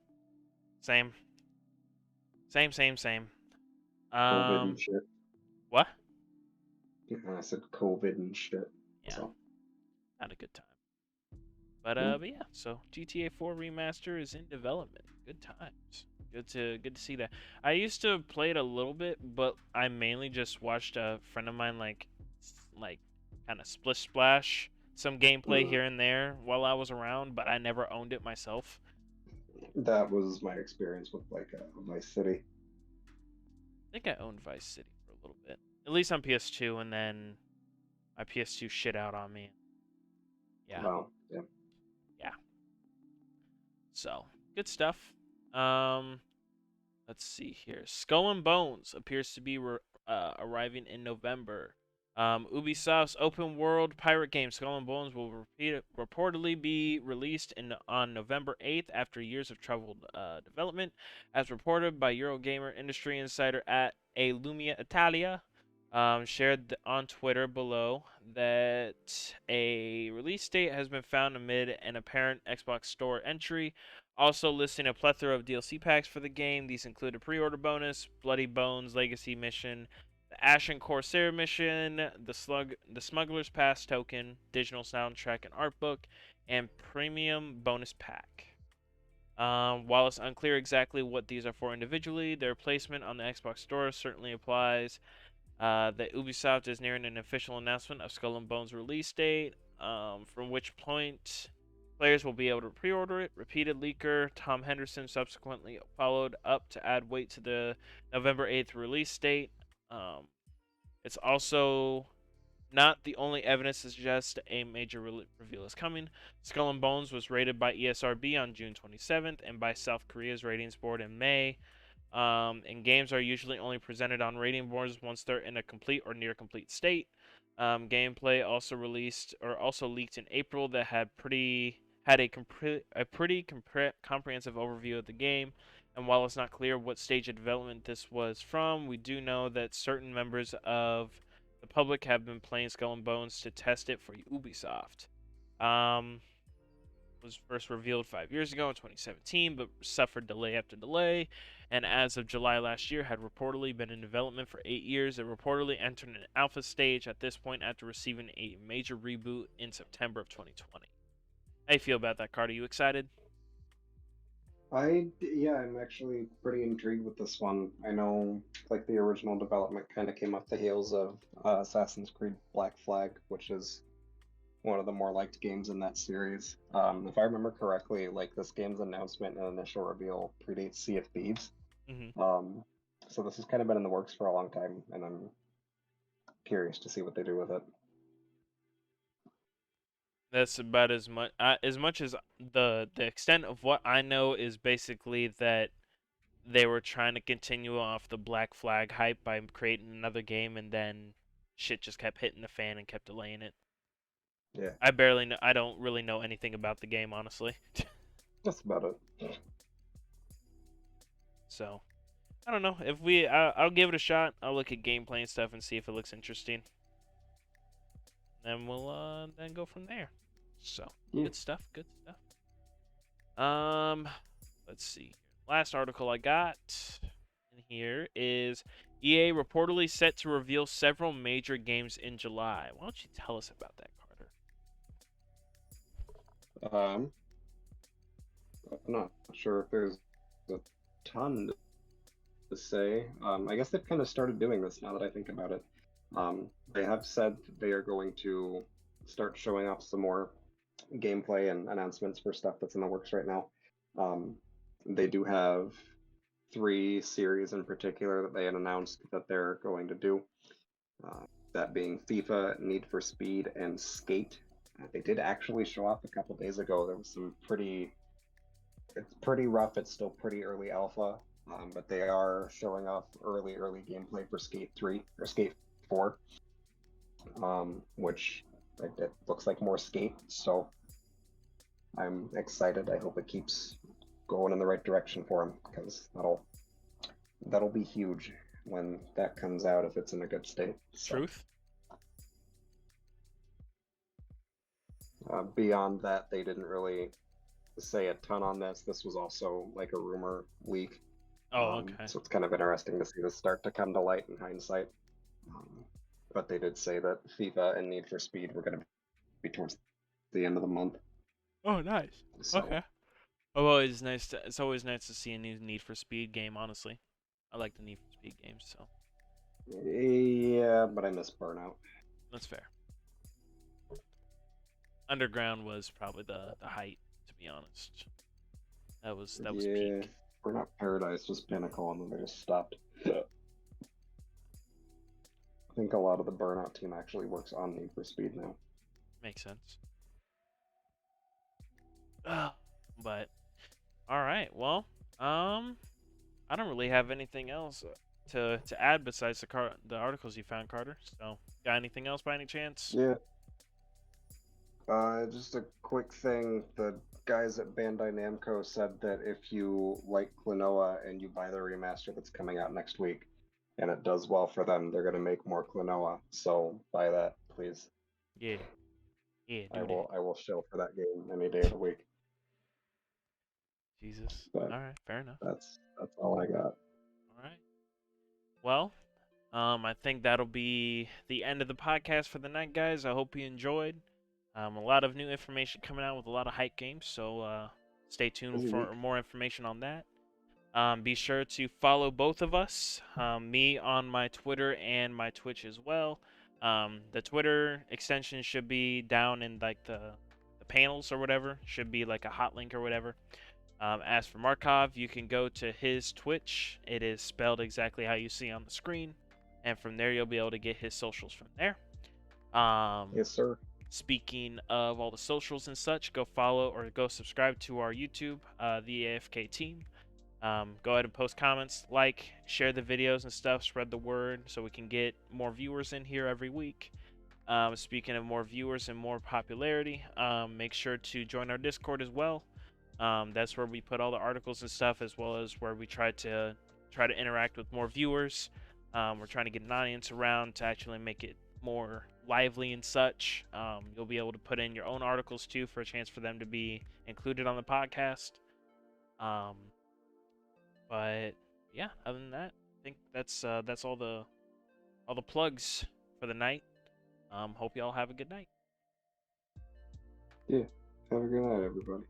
Same. Same. COVID and shit. What? Yeah, I said COVID and shit. Yeah, So had a good time. But yeah. but yeah, so GTA 4 remaster is in development. Good times. Good to see that. I used to play it a little bit, but I mainly just watched a friend of mine like kind of splish splash some gameplay Mm. here and there while I was around, but I never owned it myself. That was my experience with like Vice City. I think I owned Vice City for a little bit, at least on PS2, and then my PS2 shit out on me. Yeah, Wow. Yeah. yeah. So good stuff. Um, let's see here. Skull and Bones appears to be arriving in November. Ubisoft's open world pirate game Skull and Bones will reportedly be released on November 8th after years of troubled development, as reported by Eurogamer industry insider at A Lumia Italia. Shared on Twitter below that a release date has been found amid an apparent Xbox Store entry, also listing a plethora of DLC packs for the game. These include a pre-order bonus, Bloody Bones Legacy Mission, the Ashen Corsair Mission, the Smuggler's Pass token, digital soundtrack and art book, and premium bonus pack. While it's unclear exactly what these are for individually, their placement on the Xbox Store certainly applies. That Ubisoft is nearing an official announcement of Skull and Bones release date, from which point players will be able to pre-order it. Repeated leaker Tom Henderson subsequently followed up to add weight to the November 8th release date. It's also not the only evidence to suggest a major reveal is coming. Skull and Bones was rated by ESRB on June 27th and by South Korea's ratings board in May. And games are usually only presented on rating boards once they're in a complete or near complete state. Gameplay also released or also leaked in April that had a pretty comprehensive overview of the game. And while it's not clear what stage of development this was from, we do know that certain members of the public have been playing Skull and Bones to test it for Ubisoft. Was first revealed 5 years ago in 2017, but suffered delay after delay, and as of July last year, had reportedly been in development for 8 years. It reportedly entered an alpha stage at this point after receiving a major reboot in September of 2020. How you feel about that, Carter? You excited? Yeah, I'm actually pretty intrigued with this one. I know, like, the original development kind of came off the heels of Assassin's Creed Black Flag, which is one of the more liked games in that series. If I remember correctly, like, this game's announcement and initial reveal predates Sea of Thieves. Mm-hmm. So this has kind of been in the works for a long time, and I'm curious to see what they do with it. That's about as much as the extent of what I know is basically that they were trying to continue off the Black Flag hype by creating another game, and then shit just kept hitting the fan and kept delaying it. Yeah, I don't really know anything about the game, honestly. that's about it. So I don't know if I'll give it a shot. I'll look at gameplay and stuff and see if it looks interesting. Then we'll then go from there. So Yeah. good stuff. Good stuff. Let's see. Last article I got in here is EA reportedly set to reveal several major games in July. Why don't you tell us about that, Carter? Um, I'm not sure if there's a ton to say. I guess they've kind of started doing this now that I think about it. They have said they are going to start showing off some more gameplay and announcements for stuff that's in the works right now. They do have three series in particular that they had announced that they're going to do. That being FIFA, Need for Speed, and Skate. They did actually show off a couple days ago. There was some it's pretty rough. It's still pretty early alpha, but they are showing off early gameplay for Skate 3 or Skate 4, which it looks like more Skate. So I'm excited. I hope it keeps going in the right direction for them because that'll be huge when that comes out if it's in a good state. So, Truth. beyond that, they didn't really say a ton on this. This was also like a rumor leak. Oh, okay. So it's kind of interesting to see this start to come to light in hindsight. But they did say that FIFA and Need for Speed were going to be towards the end of the month. Oh, nice. So, Okay. Oh, it's always nice to see a new Need for Speed game. Honestly, I like the Need for Speed games, so yeah, but I miss Burnout. that's fair. Underground was probably the height, to be honest. That was Yeah, peak. Burnout Paradise was pinnacle, and then they just stopped. I think a lot of the Burnout team actually works on Need for Speed now. Makes sense. But all right, well, I don't really have anything else to add besides the articles you found, Carter. So, got anything else by any chance? Yeah. Just a quick thing. The guys at Bandai Namco said that if you like Klonoa and you buy the remaster that's coming out next week, and it does well for them, they're gonna make more Klonoa. So buy that, please. Yeah, yeah, I do that. will. I will shill for that game any day of the week. Jesus. But All right, fair enough. that's all I got. All right. Well, I think that'll be the end of the podcast for the night, guys. I hope you enjoyed. A lot of new information coming out with a lot of hype games, so stay tuned for more information on that. Be sure to follow both of us, me on my Twitter and my Twitch as well. The Twitter extension should be down in like the panels or whatever. Should be like a hot link or whatever. As for Markov, you can go to his Twitch. It is spelled exactly how you see on the screen. And from there, you'll be able to get his socials from there. Yes, sir. Speaking of all the socials and such, go follow or go subscribe to our YouTube, the AFK team. Go ahead and post comments, like, share the videos and stuff, spread the word so we can get more viewers in here every week. Speaking of more viewers and more popularity, make sure to join our Discord as well. That's where we put all the articles and stuff, as well as where we try to interact with more viewers. We're trying to get an audience around to actually make it more lively and such. You'll be able to put in your own articles too for a chance for them to be included on the podcast. Um, but yeah, other than that, I think that's all the plugs for the night. Hope y'all have a good night. Yeah. Have a good night, everybody.